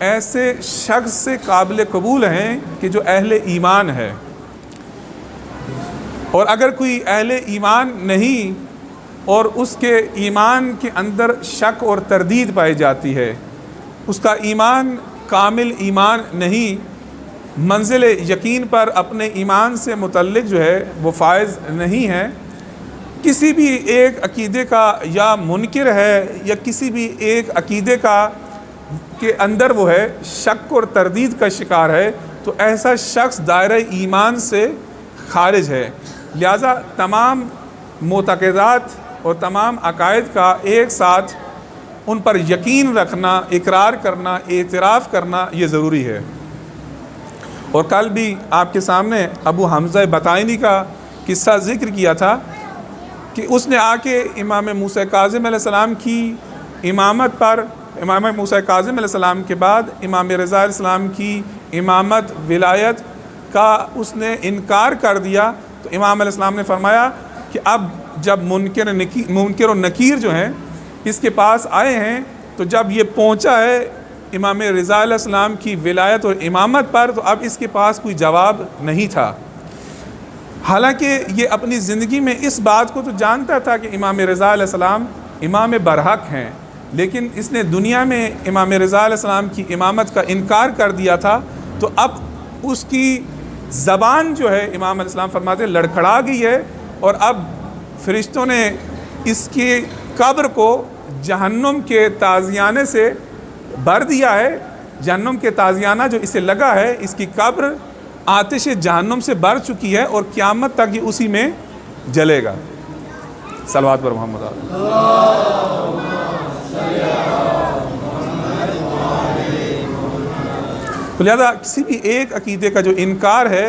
ایسے شخص سے قابل قبول ہیں کہ جو اہل ایمان ہے، اور اگر کوئی اہل ایمان نہیں اور اس کے ایمان کے اندر شک اور تردید پائی جاتی ہے، اس کا ایمان کامل ایمان نہیں، منزل یقین پر اپنے ایمان سے متعلق جو ہے وہ فائز نہیں ہے، کسی بھی ایک عقیدے کا یا منکر ہے، یا کسی بھی ایک عقیدے کا کے اندر وہ ہے شک اور تردید کا شکار ہے، تو ایسا شخص دائرہ ایمان سے خارج ہے۔ لہذا تمام معتقدات اور تمام عقائد کا ایک ساتھ ان پر یقین رکھنا، اقرار کرنا، اعتراف کرنا یہ ضروری ہے۔ اور کل بھی آپ کے سامنے ابو حمزہ بطائنی کا قصہ ذکر کیا تھا کہ اس نے آ کے امام موسیٰ کاظم علیہ السلام کی امامت پر، امام موسیٰ کاظم علیہ السلام کے بعد امام رضا علیہ السلام کی امامت ولایت کا اس نے انکار کر دیا، تو امام علیہ السلام نے فرمایا کہ اب جب منکر و نکیر جو ہیں اس کے پاس آئے ہیں، تو جب یہ پہنچا ہے امام رضا علیہ السلام کی ولایت اور امامت پر، تو اب اس کے پاس کوئی جواب نہیں تھا۔ حالانکہ یہ اپنی زندگی میں اس بات کو تو جانتا تھا کہ امام رضا علیہ السلام امام برحق ہیں، لیکن اس نے دنیا میں امام رضا علیہ السلام کی امامت کا انکار کر دیا تھا، تو اب اس کی زبان جو ہے امام علیہ السلام فرماتے ہیں لڑکھڑا گئی ہے، اور اب فرشتوں نے اس کی قبر کو جہنم کے تازیانے سے بھر دیا ہے۔ جہنم کے تازیانہ جو اسے لگا ہے، اس کی قبر آتش جہنم سے بھر چکی ہے، اور قیامت تک یہ اسی میں جلے گا۔ صلوات پر محمد تو لہذا کسی بھی ایک عقیدے کا جو انکار ہے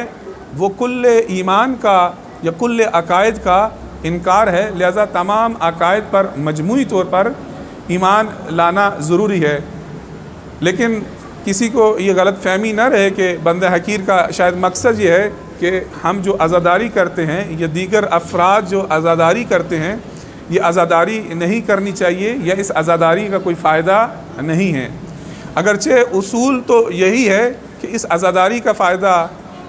وہ کل ایمان کا یا کل عقائد کا انکار ہے، لہذا تمام عقائد پر مجموعی طور پر ایمان لانا ضروری ہے۔ لیکن کسی کو یہ غلط فہمی نہ رہے کہ بندہ حقیر کا شاید مقصد یہ ہے کہ ہم جو عزاداری کرتے ہیں یا دیگر افراد جو عزاداری کرتے ہیں، یہ عزاداری نہیں کرنی چاہیے یا اس عزاداری کا کوئی فائدہ نہیں ہے۔ اگرچہ اصول تو یہی ہے کہ اس عزاداری کا فائدہ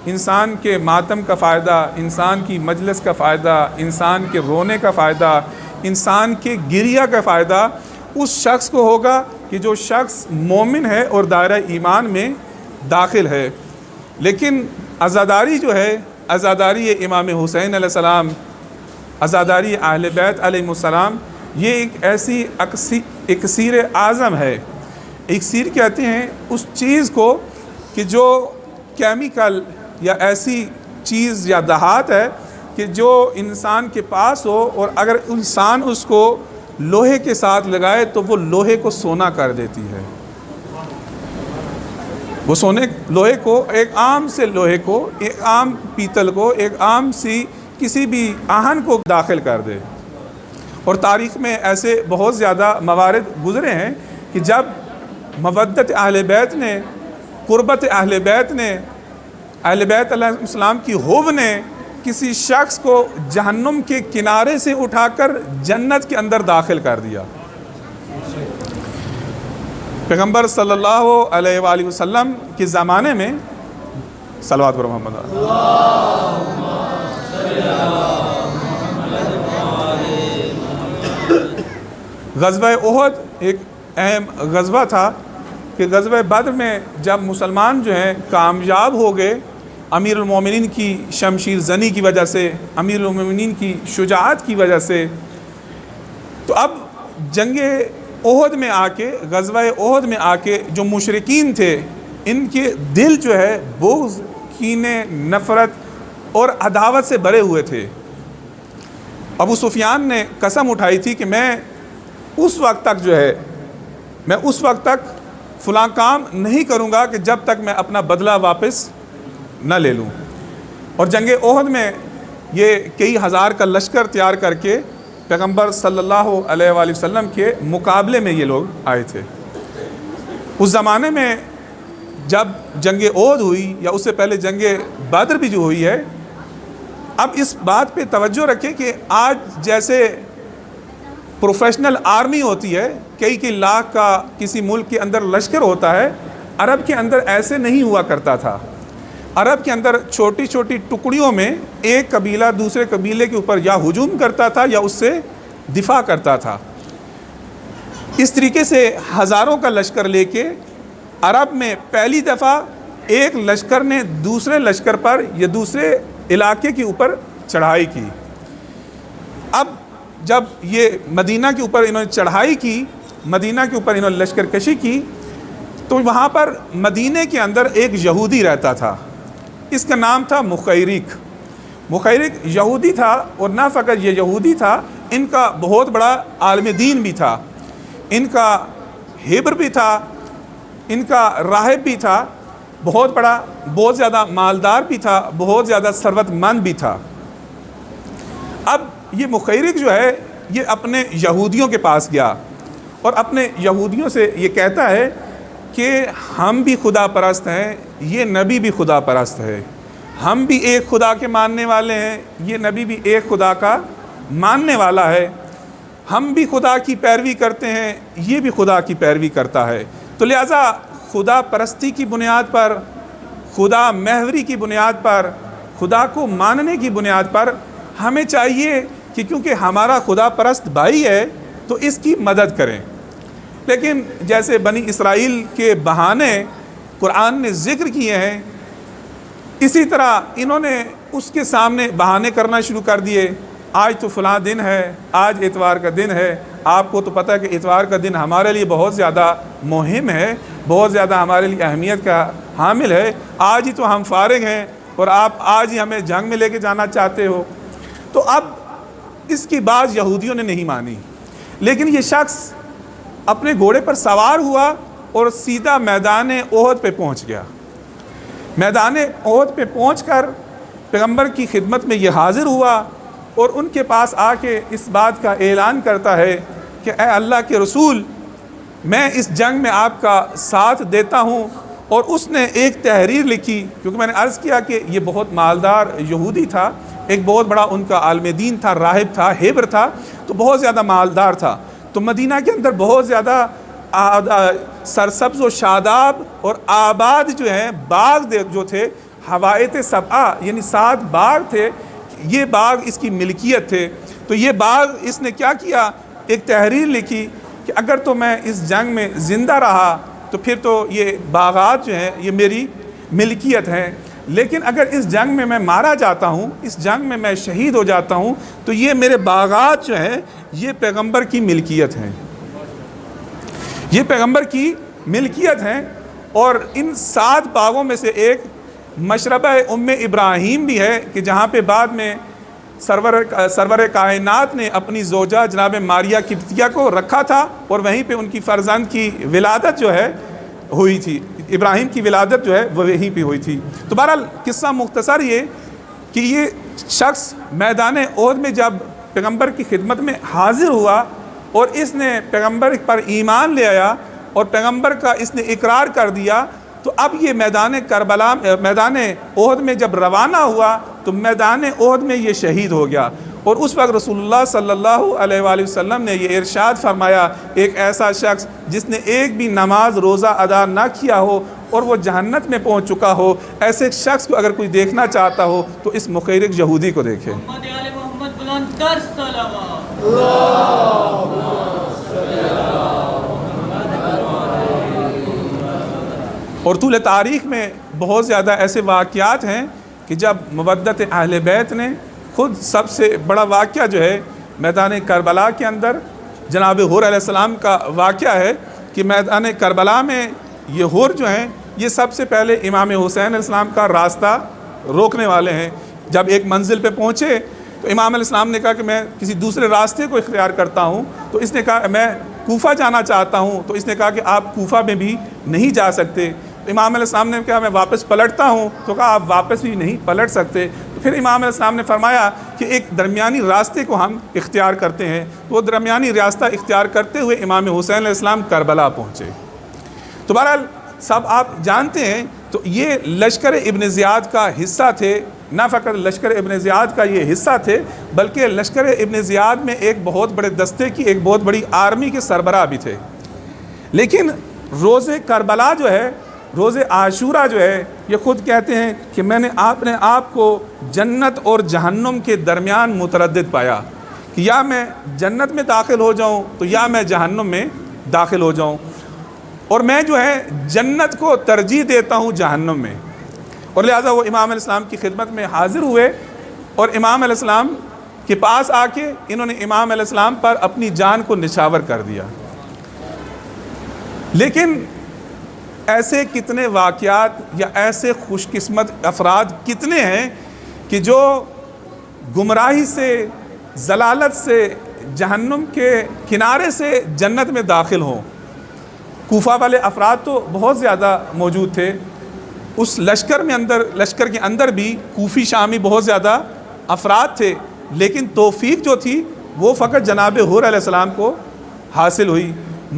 انسان کے ماتم کا فائدہ، انسان کی مجلس کا فائدہ، انسان کے رونے کا فائدہ، انسان کے گریہ کا فائدہ اس شخص کو ہوگا کہ جو شخص مومن ہے اور دائرہ ایمان میں داخل ہے۔ لیکن عزاداری جو ہے، عزاداری امام حسین علیہ السلام، عزاداری اہل بیت علیہ السلام، یہ ایک ایسی اکسیر اعظم ہے۔ اکسیر کہتے ہیں اس چیز کو کہ جو کیمیکل یا ایسی چیز یا دھات ہے کہ جو انسان کے پاس ہو، اور اگر انسان اس کو لوہے کے ساتھ لگائے تو وہ لوہے کو سونا کر دیتی ہے۔ وہ لوہے کو، ایک عام سے لوہے کو، ایک عام پیتل کو، ایک عام سی کسی بھی آہن کو داخل کر دے۔ اور تاریخ میں ایسے بہت زیادہ موارد گزرے ہیں کہ جب مودت اہل بیت نے، قربت اہل بیت نے، اہل بیت علیہ السلام کی حب نے کسی شخص کو جہنم کے کنارے سے اٹھا کر جنت کے اندر داخل کر دیا۔ پیغمبر صلی اللہ علیہ وآلہ وسلم کے زمانے میں، صلوات پر محمد، غزوہ احد ایک اہم غزوہ تھا کہ غزوہ بدر میں جب مسلمان جو ہیں کامیاب ہو گئے امیر المومنین کی شمشیر زنی کی وجہ سے، امیر المومنین کی شجاعت کی وجہ سے، تو اب جنگ احد میں آ کے، غزوہ احد میں آ کے جو مشرکین تھے ان کے دل جو ہے بغض، کینے، نفرت اور عداوت سے بھرے ہوئے تھے۔ ابو سفیان نے قسم اٹھائی تھی کہ میں اس وقت تک جو ہے، میں اس وقت تک فلاں کام نہیں کروں گا کہ جب تک میں اپنا بدلہ واپس نہ لے لوں۔ اور جنگ احد میں یہ کئی ہزار کا لشکر تیار کر کے پیغمبر صلی اللہ علیہ وآلہ وسلم کے مقابلے میں یہ لوگ آئے تھے۔ اس زمانے میں جب جنگ احد ہوئی یا اس سے پہلے جنگ بدر بھی جو ہوئی ہے، اب اس بات پہ توجہ رکھیں کہ آج جیسے پروفیشنل آرمی ہوتی ہے، کئی لاکھ کا کسی ملک کے اندر لشکر ہوتا ہے، عرب کے اندر ایسے نہیں ہوا کرتا تھا. عرب کے اندر چھوٹی چھوٹی ٹکڑیوں میں ایک قبیلہ دوسرے قبیلے کے اوپر یا ہجوم کرتا تھا یا اس سے دفاع کرتا تھا. اس طریقے سے ہزاروں کا لشکر لے کے عرب میں پہلی دفعہ ایک لشکر نے دوسرے لشکر پر یا دوسرے علاقے کے اوپر چڑھائی کی. اب جب یہ مدینہ کے اوپر انہوں نے چڑھائی کی، مدینہ کے اوپر انہوں نے لشکر کشی کی، تو وہاں پر مدینہ کے اندر ایک یہودی رہتا تھا. اس کا نام تھا مخیرق. مخیرق یہودی تھا، اور نہ فقط یہ یہودی تھا، ان کا بہت بڑا عالم دین بھی تھا، ان کا ہیبر بھی تھا، ان کا راہب بھی تھا، بہت بڑا، بہت زیادہ مالدار بھی تھا، بہت زیادہ ثروت مند بھی تھا. اب یہ مخیرق جو ہے یہ اپنے یہودیوں کے پاس گیا اور اپنے یہودیوں سے یہ کہتا ہے کہ ہم بھی خدا پرست ہیں، یہ نبی بھی خدا پرست ہے، ہم بھی ایک خدا کے ماننے والے ہیں، یہ نبی بھی ایک خدا کا ماننے والا ہے، ہم بھی خدا کی پیروی کرتے ہیں، یہ بھی خدا کی پیروی کرتا ہے. تو لہٰذا خدا پرستی کی بنیاد پر، خدا محوری کی بنیاد پر، خدا کو ماننے کی بنیاد پر ہمیں چاہیے کہ کیونکہ ہمارا خدا پرست بھائی ہے تو اس کی مدد کریں. لیکن جیسے بنی اسرائیل کے بہانے قرآن نے ذکر کیے ہیں، اسی طرح انہوں نے اس کے سامنے بہانے کرنا شروع کر دیے. آج تو فلاں دن ہے، آج اتوار کا دن ہے. آپ کو تو پتہ ہے کہ اتوار کا دن ہمارے لیے بہت زیادہ مہم ہے، بہت زیادہ ہمارے لیے اہمیت کا حامل ہے. آج ہی تو ہم فارغ ہیں اور آپ آج ہی ہمیں جنگ میں لے کے جانا چاہتے ہو. تو اب اس کی بات یہودیوں نے نہیں مانی، لیکن یہ شخص اپنے گھوڑے پر سوار ہوا اور سیدھا میدان احد پہ پہنچ گیا. میدان احد پہ پہنچ کر پیغمبر کی خدمت میں یہ حاضر ہوا اور ان کے پاس آ کے اس بات کا اعلان کرتا ہے کہ اے اللہ کے رسول، میں اس جنگ میں آپ کا ساتھ دیتا ہوں. اور اس نے ایک تحریر لکھی، کیونکہ میں نے عرض کیا کہ یہ بہت مالدار یہودی تھا، ایک بہت بڑا ان کا عالم دین تھا، راہب تھا، ہیبر تھا، تو بہت زیادہ مالدار تھا. تو مدینہ کے اندر بہت زیادہ سرسبز و شاداب اور آباد جو ہیں باغ جو تھے، حوائط سبعہ یعنی 7 باغ تھے، یہ باغ اس کی ملکیت تھے. تو یہ باغ اس نے کیا کیا، ایک تحریر لکھی کہ اگر تو میں اس جنگ میں زندہ رہا تو پھر تو یہ باغات جو ہیں یہ میری ملکیت ہیں، لیکن اگر اس جنگ میں مارا جاتا ہوں، اس جنگ میں میں شہید ہو جاتا ہوں، تو یہ میرے باغات جو ہیں یہ پیغمبر کی ملکیت ہیں، یہ پیغمبر کی ملکیت ہیں. اور ان 7 باغوں میں سے ایک مشربہ ابراہیم بھی ہے کہ جہاں پہ بعد میں سرور کائنات نے اپنی زوجہ جناب ماریہ قبطیہ کو رکھا تھا، اور وہیں پہ ان کی فرزند کی ولادت جو ہے ہوئی تھی. ابراہیم کی ولادت جو ہے وہ وہیں پہ ہوئی تھی. تو بہرحال قصہ مختصر یہ کہ یہ شخص میدان احد میں جب پیغمبر کی خدمت میں حاضر ہوا اور اس نے پیغمبر پر ایمان لے آیا اور پیغمبر کا اس نے اقرار کر دیا، تو اب یہ میدان احد میں جب روانہ ہوا تو میدان احد میں یہ شہید ہو گیا. اور اس وقت رسول اللہ صلی اللہ علیہ وآلہ وسلم نے یہ ارشاد فرمایا، ایک ایسا شخص جس نے ایک بھی نماز روزہ ادا نہ کیا ہو اور وہ جہنت میں پہنچ چکا ہو، ایسے شخص کو اگر کوئی دیکھنا چاہتا ہو تو اس مخیرق یہودی کو دیکھے. اور طول تاریخ میں بہت زیادہ ایسے واقعات ہیں کہ جب مودت اہل بیت نے خود سب سے بڑا واقعہ جو ہے میدان کربلا کے اندر جناب حور علیہ السلام کا واقعہ ہے کہ میدان کربلا میں یہ حور جو ہیں یہ سب سے پہلے امام حسین علیہ السلام کا راستہ روکنے والے ہیں. جب ایک منزل پہ پہنچے تو امام علیہ السلام نے کہا کہ میں کسی دوسرے راستے کو اختیار کرتا ہوں، تو اس نے کہا میں کوفہ جانا چاہتا ہوں، تو اس نے کہا کہ آپ کوفہ میں بھی نہیں جا سکتے. امام علیہ السلام نے کہا میں واپس پلٹتا ہوں، تو کہا آپ واپس بھی نہیں پلٹ سکتے. تو پھر امام علیہ السلام نے فرمایا کہ ایک درمیانی راستے کو ہم اختیار کرتے ہیں. وہ درمیانی راستہ اختیار کرتے ہوئے امام حسین علیہ السلام کربلا پہنچے. تو بہرحال سب آپ جانتے ہیں، تو یہ لشکر ابن زیاد کا حصہ تھے. نہ فقط لشکر ابن زیاد کا یہ حصہ تھے بلکہ لشکر ابن زیاد میں ایک بہت بڑے دستے کی ایک بہت بڑی آرمی کے سربراہ بھی تھے. لیکن روز کربلا جو ہے روز عاشورہ جو ہے یہ خود کہتے ہیں کہ میں نے اپنے آپ کو جنت اور جہنم کے درمیان متردد پایا کہ یا میں جنت میں داخل ہو جاؤں تو یا میں جہنم میں داخل ہو جاؤں، اور میں جو ہے جنت کو ترجیح دیتا ہوں جہنم میں۔ اور لہٰذا وہ امام علیہ السلام کی خدمت میں حاضر ہوئے اور امام علیہ السلام کے پاس آ کے انہوں نے امام علیہ السلام پر اپنی جان کو نچھاور کر دیا۔ لیکن ایسے کتنے واقعات یا ایسے خوش قسمت افراد کتنے ہیں کہ جو گمراہی سے، ضلالت سے، جہنم کے کنارے سے جنت میں داخل ہوں۔ کوفہ والے افراد تو بہت زیادہ موجود تھے، اس لشکر کے اندر بھی کوفی شامی بہت زیادہ افراد تھے، لیکن توفیق جو تھی وہ فقط جناب حور علیہ السلام کو حاصل ہوئی۔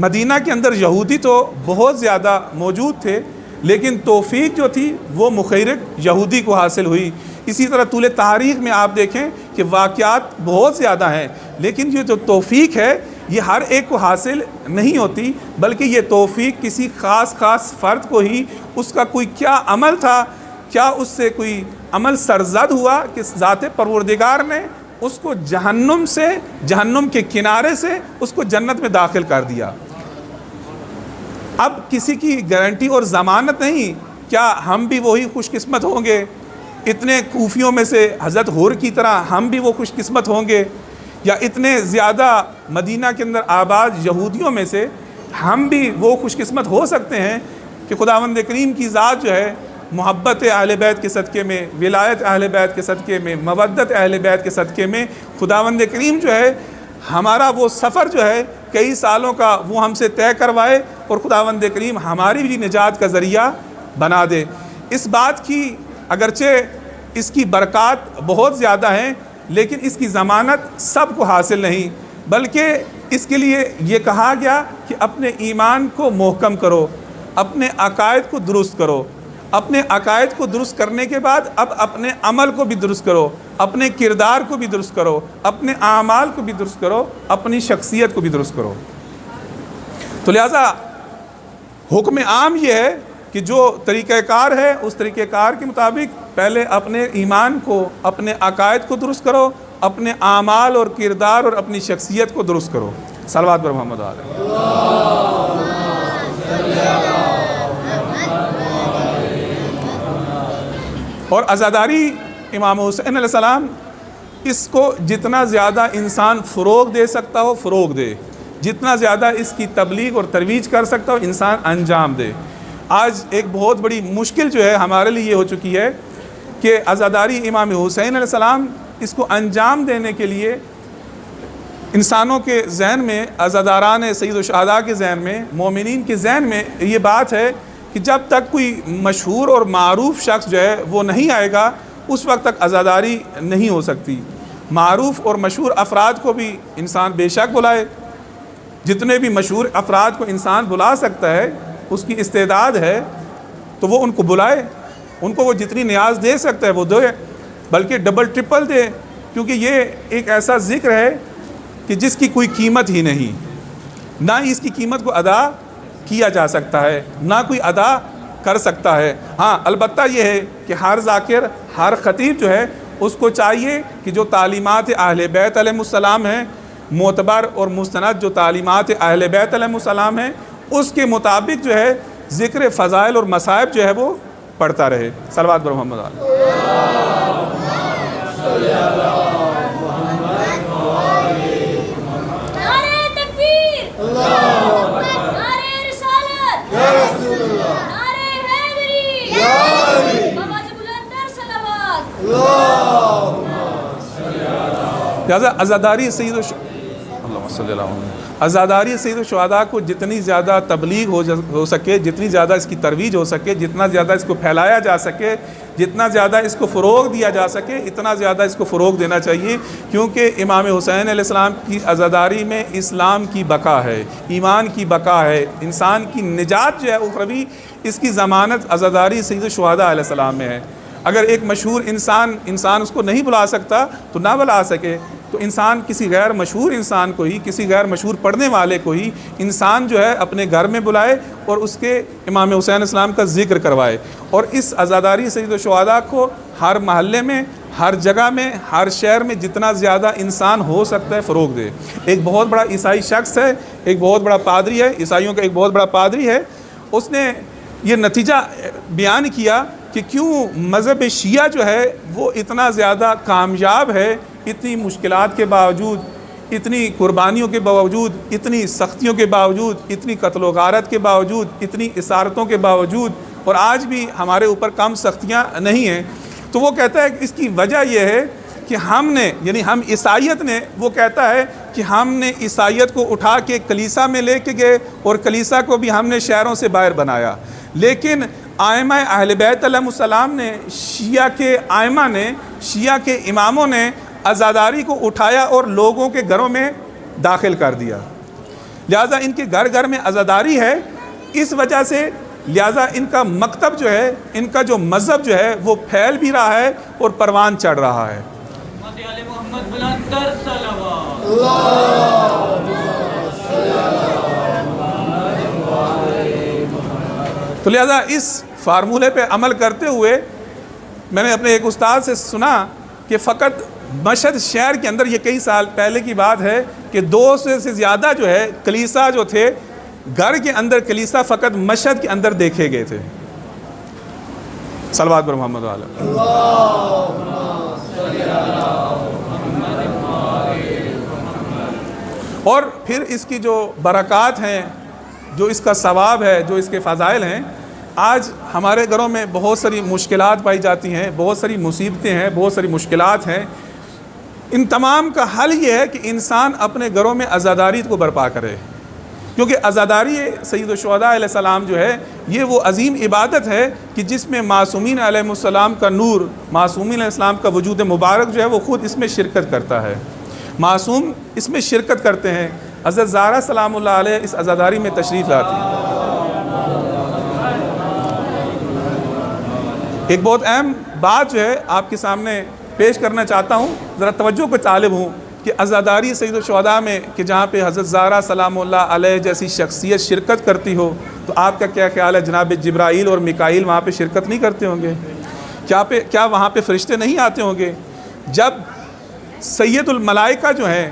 مدینہ کے اندر یہودی تو بہت زیادہ موجود تھے، لیکن توفیق جو تھی وہ مخیرق یہودی کو حاصل ہوئی۔ اسی طرح طول تاریخ میں آپ دیکھیں کہ واقعات بہت زیادہ ہیں، لیکن یہ جو توفیق ہے یہ ہر ایک کو حاصل نہیں ہوتی، بلکہ یہ توفیق کسی خاص فرد کو ہی، اس کا کوئی کیا عمل تھا، کیا اس سے کوئی عمل سرزد ہوا کہ ذات پروردگار نے اس کو جہنم کے کنارے سے اس کو جنت میں داخل کر دیا۔ اب کسی کی گارنٹی اور ضمانت نہیں، کیا ہم بھی وہی خوش قسمت ہوں گے؟ اتنے کوفیوں میں سے حضرت حور کی طرح ہم بھی وہ خوش قسمت ہوں گے؟ یا اتنے زیادہ مدینہ کے اندر آباد یہودیوں میں سے ہم بھی وہ خوش قسمت ہو سکتے ہیں کہ خداوند کریم کی ذات جو ہے محبت اہل بیت کے صدقے میں، ولایت اہل بیت کے صدقے میں، مودت اہل بیت کے صدقے میں خداوند کریم جو ہے ہمارا وہ سفر جو ہے کئی سالوں کا وہ ہم سے طے کروائے اور خداوند کریم ہماری بھی نجات کا ذریعہ بنا دے۔ اس بات کی اگرچہ اس کی برکات بہت زیادہ ہیں، لیکن اس کی ضمانت سب کو حاصل نہیں، بلکہ اس کے لیے یہ کہا گیا کہ اپنے ایمان کو محکم کرو، اپنے عقائد کو درست کرو، اپنے عقائد کو درست کرنے کے بعد اب اپنے عمل کو بھی درست کرو، اپنے کردار کو بھی درست کرو، اپنے اعمال کو بھی درست کرو، اپنی شخصیت کو بھی درست کرو۔ تو لہٰذا حکم عام یہ ہے کہ جو طریقہ کار ہے اس طریقہ کار کے مطابق پہلے اپنے ایمان کو، اپنے عقائد کو درست کرو، اپنے اعمال اور کردار اور اپنی شخصیت کو درست کرو۔ صلوات بر محمد علیہ۔ اور عزاداری امام حسین علیہ السلام، اس کو جتنا زیادہ انسان فروغ دے سکتا ہو فروغ دے، جتنا زیادہ اس کی تبلیغ اور ترویج کر سکتا ہو انسان انجام دے۔ آج ایک بہت بڑی مشکل جو ہے ہمارے لیے یہ ہو چکی ہے کہ عزاداری امام حسین علیہ السلام اس کو انجام دینے کے لیے انسانوں کے ذہن میں، عزاداران سید الشہداء کے ذہن میں، مومنین کے ذہن میں یہ بات ہے کہ جب تک کوئی مشہور اور معروف شخص جو ہے وہ نہیں آئے گا اس وقت تک عزاداری نہیں ہو سکتی۔ معروف اور مشہور افراد کو بھی انسان بے شک بلائے، جتنے بھی مشہور افراد کو انسان بلا سکتا ہے، اس کی استعداد ہے تو وہ ان کو بلائے، ان کو وہ جتنی نیاز دے سکتا ہے وہ دے، بلکہ ڈبل ٹرپل دے، کیونکہ یہ ایک ایسا ذکر ہے کہ جس کی کوئی قیمت ہی نہیں، نہ ہی اس کی قیمت کو ادا کیا جا سکتا ہے، نہ کوئی ادا کر سکتا ہے۔ ہاں البتہ یہ ہے کہ ہر ذاکر، ہر خطیب جو ہے اس کو چاہیے کہ جو تعلیمات اہل بیت علیہ السلام ہیں، معتبر اور مستند جو تعلیمات اہل بیت علیہ السلام ہیں، اس کے مطابق جو ہے ذکر فضائل اور مصائب جو ہے وہ پڑھتا رہے۔ صلوات بر محمد علیہ۔ لہٰذا عزاداری سید الشہداء کو جتنی زیادہ تبلیغ ہو سکے، جتنی زیادہ اس کی ترویج ہو سکے، جتنا زیادہ اس کو پھیلایا جا سکے، جتنا زیادہ اس کو فروغ دیا جا سکے، اتنا زیادہ اس کو فروغ دینا چاہیے، کیونکہ امام حسین علیہ السلام کی عزاداری میں اسلام کی بقا ہے، ایمان کی بقا ہے، انسان کی نجات جو ہے اخروی، اس کی ضمانت عزاداری سید الشہداء علیہ السلام میں ہے۔ اگر ایک مشہور انسان اس کو نہیں بلا سکتا تو نہ بلا سکے، تو انسان کسی غیر مشہور انسان کو ہی، کسی غیر مشہور پڑھنے والے کو ہی انسان جو ہے اپنے گھر میں بلائے اور اس کے امام حسین علیہ السلام کا ذکر کروائے، اور اس عزاداری سید الشہداء کو ہر محلے میں، ہر جگہ میں، ہر شہر میں جتنا زیادہ انسان ہو سکتا ہے فروغ دے۔ ایک بہت بڑا عیسائی شخص ہے، ایک بہت بڑا پادری ہے، عیسائیوں کا ایک بہت بڑا پادری ہے، اس نے یہ نتیجہ بیان کیا کہ کیوں مذہب شیعہ جو ہے وہ اتنا زیادہ کامیاب ہے، اتنی مشکلات کے باوجود، اتنی قربانیوں کے باوجود، اتنی سختیوں کے باوجود، اتنی قتل و غارت کے باوجود، اتنی اسارتوں کے باوجود، اور آج بھی ہمارے اوپر کم سختیاں نہیں ہیں۔ تو وہ کہتا ہے کہ اس کی وجہ یہ ہے کہ ہم نے، یعنی ہم عیسائیت نے، وہ کہتا ہے کہ ہم نے عیسائیت کو اٹھا کے کلیسا میں لے کے گئے اور کلیسا کو بھی ہم نے شہروں سے باہر بنایا، لیکن ائمہ اہل بیت علیہ السلام نے، شیعہ کے ائمہ نے، شیعہ کے اماموں نے عزاداری کو اٹھایا اور لوگوں کے گھروں میں داخل کر دیا، لہٰذا ان کے گھر گھر میں عزاداری ہے۔ اس وجہ سے لہٰذا ان کا مکتب جو ہے، ان کا جو مذہب جو ہے وہ پھیل بھی رہا ہے اور پروان چڑھ رہا ہے۔ تو لہٰذا اس فارمولے پہ عمل کرتے ہوئے میں نے اپنے ایک استاد سے سنا کہ فقط مشہد شہر کے اندر، یہ کئی سال پہلے کی بات ہے، کہ 200 سے زیادہ جو ہے کلیسا جو تھے، گھر کے اندر کلیسا فقط مشہد کے اندر دیکھے گئے تھے۔ صلوات بر محمد علیہ۔ اور پھر اس کی جو برکات ہیں، جو اس کا ثواب ہے، جو اس کے فضائل ہیں، آج ہمارے گھروں میں بہت ساری مشکلات پائی جاتی ہیں، بہت ساری مصیبتیں ہیں، بہت ساری مشکلات ہیں۔ ان تمام کا حل یہ ہے کہ انسان اپنے گھروں میں عزاداری کو برپا کرے، کیونکہ عزاداری سید الشہداء علیہ السلام جو ہے یہ وہ عظیم عبادت ہے کہ جس میں معصومین علیہ السلام کا نور، معصومین علیہ السلام کا وجود مبارک جو ہے وہ خود اس میں شرکت کرتا ہے، معصوم اس میں شرکت کرتے ہیں۔ حضرت زہرا سلام اللہ علیہ اس عزاداری میں تشریف لاتی ہیں۔ ایک بہت اہم بات جو ہے آپ کے سامنے پیش کرنا چاہتا ہوں، ذرا توجہ کو طالب ہوں، کہ عزاداری سید الشہداء میں کہ جہاں پہ حضرت زہرا سلام اللہ علیہ جیسی شخصیت شرکت کرتی ہو، تو آپ کا کیا خیال ہے جناب جبرائیل اور میکائیل وہاں پہ شرکت نہیں کرتے ہوں گے؟ کیا وہاں پہ فرشتے نہیں آتے ہوں گے؟ جب سید الملائکہ جو ہیں،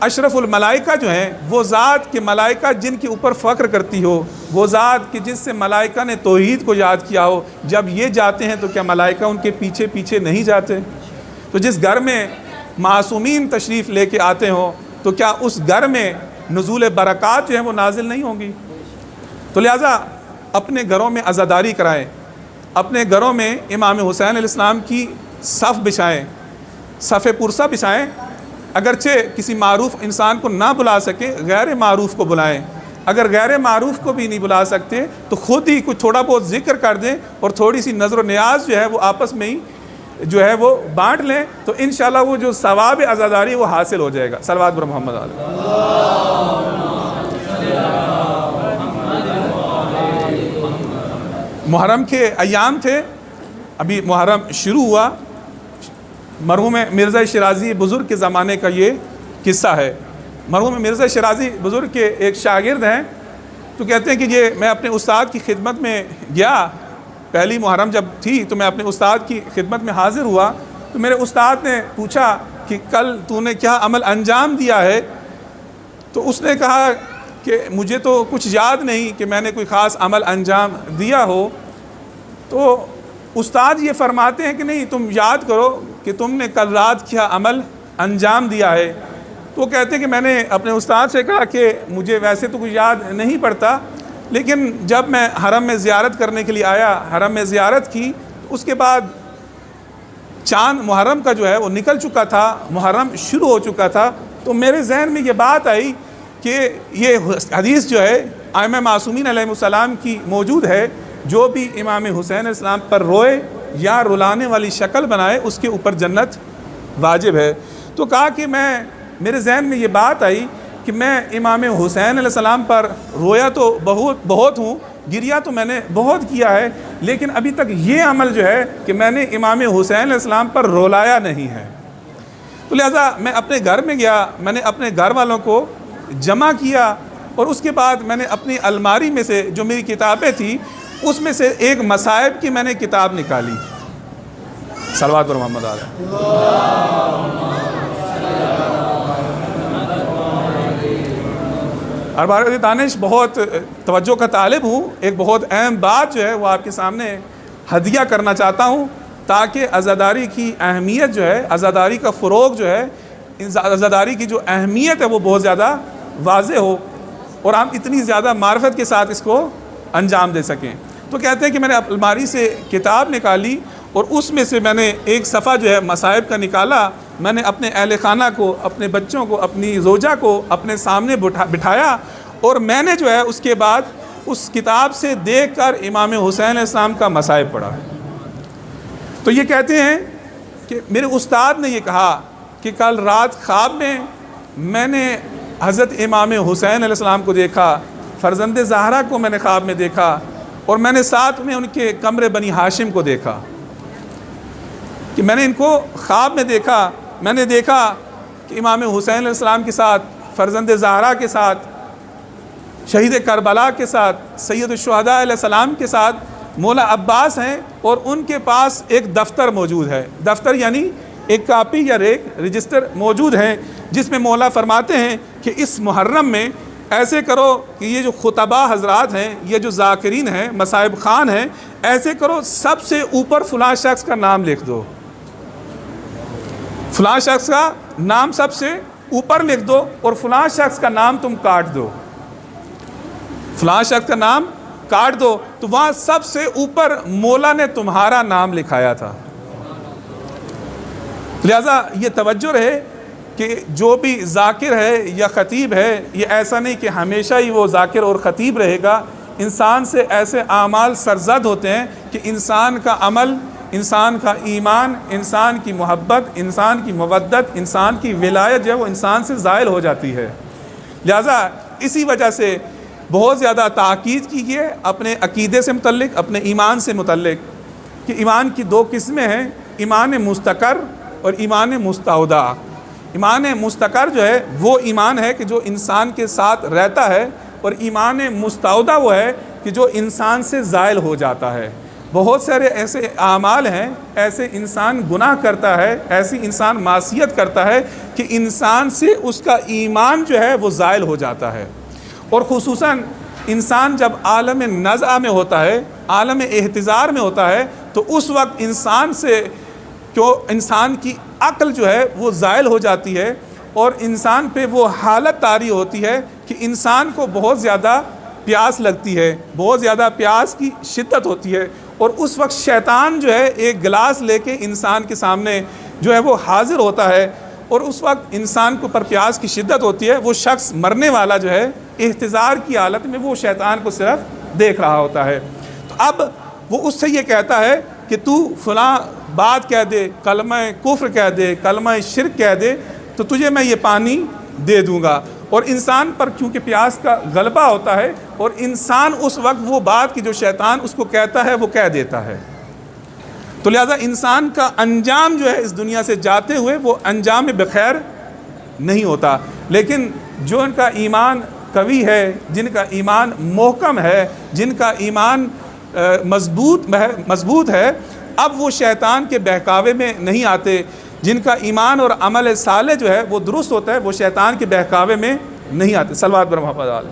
اشرف الملائکہ جو ہیں، وہ ذات کے ملائکہ جن کے اوپر فخر کرتی ہو، وہ ذات کہ جس سے ملائکہ نے توحید کو یاد کیا ہو، جب یہ جاتے ہیں تو کیا ملائکہ ان کے پیچھے پیچھے نہیں جاتے؟ تو جس گھر میں معصومین تشریف لے کے آتے ہوں تو کیا اس گھر میں نزول برکات جو ہیں وہ نازل نہیں ہوں گی؟ تو لہٰذا اپنے گھروں میں عزاداری کرائیں، اپنے گھروں میں امام حسین علیہ السلام کی صف بچھائیں، صف پرسہ بچھائیں۔ اگرچہ کسی معروف انسان کو نہ بلا سکے، غیر معروف کو بلائیں۔ اگر غیر معروف کو بھی نہیں بلا سکتے تو خود ہی کچھ تھوڑا بہت ذکر کر دیں اور تھوڑی سی نظر و نیاز جو ہے وہ آپس میں ہی جو ہے وہ بانٹ لیں، تو انشاءاللہ وہ جو ثواب عزاداری وہ حاصل ہو جائے گا۔ صلوات بر محمد علیہ۔ محرم کے ایام تھے، ابھی محرم شروع ہوا۔ مرحوم مرزا شیرازی بزرگ کے زمانے کا یہ قصہ ہے۔ مرحوم مرزا شیرازی بزرگ کے ایک شاگرد ہیں، تو کہتے ہیں کہ یہ میں اپنے استاد کی خدمت میں گیا، پہلی محرم جب تھی تو میں اپنے استاد کی خدمت میں حاضر ہوا، تو میرے استاد نے پوچھا کہ کل تو نے کیا عمل انجام دیا ہے؟ تو اس نے کہا کہ مجھے تو کچھ یاد نہیں کہ میں نے کوئی خاص عمل انجام دیا ہو۔ تو استاد یہ فرماتے ہیں کہ نہیں، تم یاد کرو کہ تم نے کل رات کیا عمل انجام دیا ہے۔ تو وہ کہتے ہیں کہ میں نے اپنے استاد سے کہا کہ مجھے ویسے تو کچھ یاد نہیں پڑتا، لیکن جب میں حرم میں زیارت کرنے کے لیے آیا، حرم میں زیارت کی، اس کے بعد چاند محرم کا جو ہے وہ نکل چکا تھا، محرم شروع ہو چکا تھا، تو میرے ذہن میں یہ بات آئی کہ یہ حدیث جو ہے ائمہ معصومین علیہ السلام کی موجود ہے، جو بھی امام حسین علیہ السلام پر روئے یا رلانے والی شکل بنائے اس کے اوپر جنت واجب ہے۔ تو کہا کہ میرے ذہن میں یہ بات آئی کہ میں امام حسین علیہ السلام پر رویا تو بہت ہوں، گریا تو میں نے بہت کیا ہے، لیکن ابھی تک یہ عمل جو ہے کہ میں نے امام حسین علیہ السلام پر رولایا نہیں ہے۔ تو لہٰذا میں اپنے گھر میں گیا، میں نے اپنے گھر والوں کو جمع کیا، اور اس کے بعد میں نے اپنی الماری میں سے جو میری کتابیں تھیں اس میں سے ایک مصائب کی میں نے کتاب نکالی۔ صلوات پر محمد علیہ۔ ارباب دانش، بہت توجہ کا طالب ہوں، ایک بہت اہم بات جو ہے وہ آپ کے سامنے ہدیہ کرنا چاہتا ہوں، تاکہ عزاداری کی اہمیت جو ہے، عزاداری کا فروغ جو ہے، عزاداری کی جو اہمیت ہے وہ بہت زیادہ واضح ہو، اور ہم اتنی زیادہ معرفت کے ساتھ اس کو انجام دے سکیں۔ تو کہتے ہیں کہ میں نے الماری سے کتاب نکالی، اور اس میں سے میں نے ایک صفحہ جو ہے مصائب کا نکالا، میں نے اپنے اہل خانہ کو، اپنے بچوں کو، اپنی زوجہ کو اپنے سامنے بٹھایا، اور میں نے جو ہے اس کے بعد اس کتاب سے دیکھ کر امام حسین علیہ السلام کا مصائب پڑھا۔ تو یہ کہتے ہیں کہ میرے استاد نے یہ کہا کہ کل رات خواب میں نے حضرت امام حسین علیہ السلام کو دیکھا، فرزند زہرا کو میں نے خواب میں دیکھا، اور میں نے ساتھ میں ان کے کمر بنی ہاشم کو دیکھا، کہ میں نے ان کو خواب میں دیکھا۔ میں نے دیکھا کہ امام حسین علیہ السلام کے ساتھ، فرزند زہرا کے ساتھ، شہید کربلا کے ساتھ، سید الشہداء علیہ السلام کے ساتھ مولا عباس ہیں، اور ان کے پاس ایک دفتر موجود ہے۔ دفتر یعنی ایک کاپی یا ایک رجسٹر موجود ہے، جس میں مولا فرماتے ہیں کہ اس محرم میں ایسے کرو کہ یہ جو خطبہ حضرات ہیں، یہ جو ذاکرین ہیں، مصائب خان ہیں، ایسے کرو سب سے اوپر فلاں شخص کا نام لکھ دو، فلاں شخص کا نام سب سے اوپر لکھ دو، اور فلاں شخص کا نام تم کاٹ دو، فلاں شخص کا نام کاٹ دو۔ تو وہاں سب سے اوپر مولا نے تمہارا نام لکھایا تھا۔ لہذا یہ توجہ رہے کہ جو بھی ذاکر ہے یا خطیب ہے، یہ ایسا نہیں کہ ہمیشہ ہی وہ ذاکر اور خطیب رہے گا۔ انسان سے ایسے اعمال سرزد ہوتے ہیں کہ انسان کا عمل، انسان کا ایمان، انسان کی محبت، انسان کی مودت، انسان کی ولایت جو ہے وہ انسان سے زائل ہو جاتی ہے۔ لہذا اسی وجہ سے بہت زیادہ تاکید کیجیے اپنے عقیدے سے متعلق، اپنے ایمان سے متعلق، کہ ایمان کی دو قسمیں ہیں، ایمان مستقر اور ایمان مستودع۔ ایمان مستقر جو ہے وہ ایمان ہے کہ جو انسان کے ساتھ رہتا ہے، اور ایمان مستودع وہ ہے کہ جو انسان سے زائل ہو جاتا ہے۔ بہت سارے ایسے اعمال ہیں، ایسے انسان گناہ کرتا ہے، ایسی انسان معصیت کرتا ہے کہ انسان سے اس کا ایمان جو ہے وہ زائل ہو جاتا ہے۔ اور خصوصاً انسان جب عالم نزع میں ہوتا ہے، عالم احتضار میں ہوتا ہے، تو اس وقت انسان سے انسان کی عقل جو ہے وہ زائل ہو جاتی ہے، اور انسان پہ وہ حالت طاری ہوتی ہے کہ انسان کو بہت زیادہ پیاس لگتی ہے، بہت زیادہ پیاس کی شدت ہوتی ہے، اور اس وقت شیطان جو ہے ایک گلاس لے کے انسان کے سامنے جو ہے وہ حاضر ہوتا ہے، اور اس وقت انسان کو پر پیاس کی شدت ہوتی ہے، وہ شخص مرنے والا جو ہے احتضار کی حالت میں وہ شیطان کو صرف دیکھ رہا ہوتا ہے۔ تو اب وہ اس سے یہ کہتا ہے کہ تو فلاں بات کہہ دے، کلمہ کفر کہہ دے، کلمہ شرک کہہ دے، تو تجھے میں یہ پانی دے دوں گا۔ اور انسان پر کیونکہ پیاس کا غلبہ ہوتا ہے، اور انسان اس وقت وہ بات کی جو شیطان اس کو کہتا ہے وہ کہہ دیتا ہے۔ تو لہذا انسان کا انجام جو ہے اس دنیا سے جاتے ہوئے وہ انجام بخیر نہیں ہوتا، لیکن جو ان کا ایمان قوی ہے، جن کا ایمان محکم ہے، جن کا ایمان مضبوط ہے، اب وہ شیطان کے بہکاوے میں نہیں آتے۔ جن کا ایمان اور عمل صالح جو ہے وہ درست ہوتا ہے، وہ شیطان کے بہکاوے میں نہیں آتے۔ صلوات بر محمد علیہ۔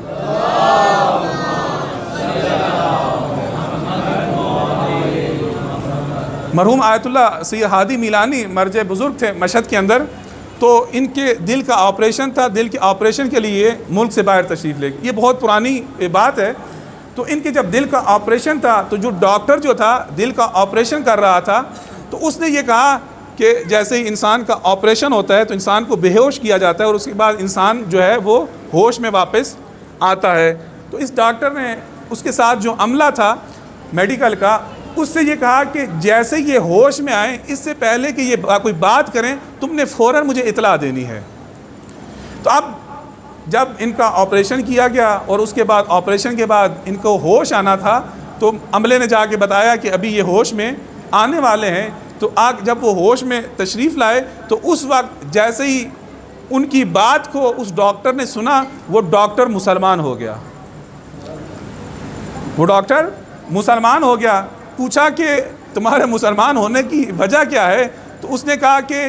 مرحوم آیت اللہ سید ہادی میلانی مرجع بزرگ تھے مشہد کے اندر، تو ان کے دل کا آپریشن تھا، دل کے آپریشن کے لیے ملک سے باہر تشریف لے گئے۔ یہ بہت پرانی بات ہے۔ تو ان کے جب دل کا آپریشن تھا، تو جو ڈاکٹر جو تھا دل کا آپریشن کر رہا تھا، تو اس نے یہ کہا کہ جیسے ہی انسان کا آپریشن ہوتا ہے تو انسان کو بے ہوش کیا جاتا ہے، اور اس کے بعد انسان جو ہے وہ ہوش میں واپس آتا ہے۔ تو اس ڈاکٹر نے اس کے ساتھ جو عملہ تھا میڈیکل کا، اس سے یہ کہا کہ جیسے یہ ہوش میں آئیں، اس سے پہلے کہ یہ کوئی بات کریں، تم نے فوراً مجھے اطلاع دینی ہے۔ تو اب جب ان کا آپریشن کیا گیا، اور اس کے بعد آپریشن کے بعد ان کو ہوش آنا تھا، تو عملے نے جا کے بتایا کہ ابھی یہ ہوش میں آنے والے ہیں۔ تو جب وہ ہوش میں تشریف لائے تو اس وقت جیسے ہی ان کی بات کو اس ڈاکٹر نے سنا، وہ ڈاکٹر مسلمان ہو گیا، وہ ڈاکٹر مسلمان ہو گیا۔ پوچھا کہ تمہارے مسلمان ہونے کی وجہ کیا ہے؟ تو اس نے کہا کہ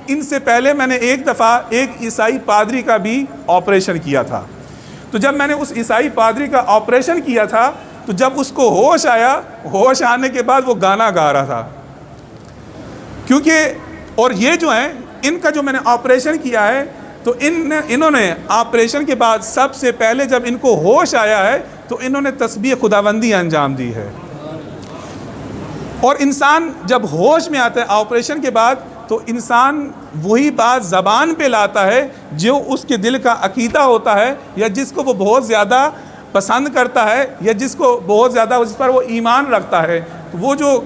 ان سے پہلے میں نے ایک دفعہ ایک عیسائی پادری کا بھی آپریشن کیا تھا، تو جب میں نے اس عیسائی پادری کا آپریشن کیا تھا تو جب اس کو ہوش آیا، ہوش آنے کے بعد وہ گانا گا رہا تھا، کیونکہ اور یہ جو ہیں ان کا جو میں نے آپریشن کیا ہے تو انہوں نے آپریشن کے بعد سب سے پہلے جب ان کو ہوش آیا ہے تو انہوں نے تسبیح خداوندی انجام دی ہے۔ اور انسان جب ہوش میں آتا ہے آپریشن کے بعد تو انسان وہی بات زبان پہ لاتا ہے جو اس کے دل کا عقیدہ ہوتا ہے، یا جس کو وہ بہت زیادہ پسند کرتا ہے، یا جس کو بہت زیادہ اس پر وہ ایمان رکھتا ہے۔ وہ جو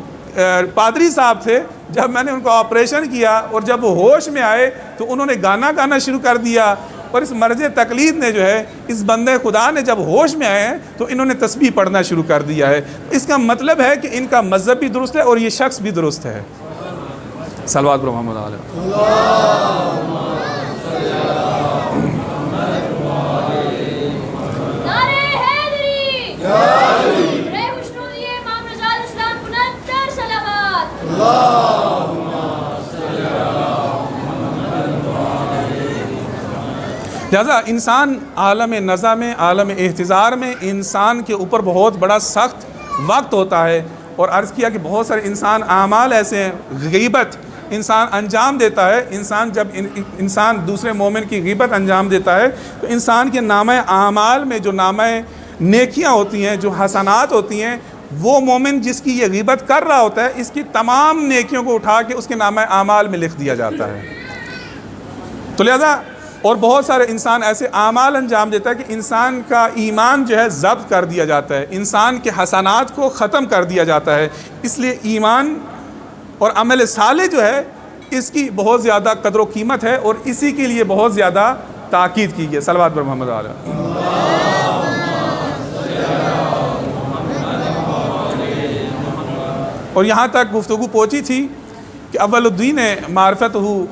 پادری صاحب تھے، جب میں نے ان کو آپریشن کیا اور جب وہ ہوش میں آئے تو انہوں نے گانا گانا شروع کر دیا، اور اس مرض تقلید نے جو ہے اس بندے خدا نے جب ہوش میں آئے ہیں تو انہوں نے تسبیح پڑھنا شروع کر دیا ہے۔ اس کا مطلب ہے کہ ان کا مذہب بھی درست ہے اور یہ شخص بھی درست ہے۔ صلوات پر محمد علیہ۔ لہذا انسان عالم نزع میں، عالم احتضار میں انسان کے اوپر بہت بڑا سخت وقت ہوتا ہے، اور عرض کیا کہ بہت سارے انسان اعمال ایسے ہیں، غیبت انسان انجام دیتا ہے۔ جب انسان دوسرے مومن کی غیبت انجام دیتا ہے تو انسان کے نامہ اعمال میں جو نامہ نیکیاں ہوتی ہیں، جو حسنات ہوتی ہیں، وہ مومن جس کی یہ غیبت کر رہا ہوتا ہے اس کی تمام نیکیوں کو اٹھا کے اس کے نامہ اعمال میں لکھ دیا جاتا ہے۔ تو لہذا اور بہت سارے انسان ایسے اعمال انجام دیتا ہے کہ انسان کا ایمان جو ہے ضبط کر دیا جاتا ہے، انسان کے حسنات کو ختم کر دیا جاتا ہے۔ اس لیے ایمان اور عمل صالح جو ہے اس کی بہت زیادہ قدر و قیمت ہے، اور اسی کے لیے بہت زیادہ تاکید کی گئی۔ صلوات پر محمد علیہ۔ اور یہاں تک گفتگو پہنچی تھی کہ اول الدین معرفت ہو،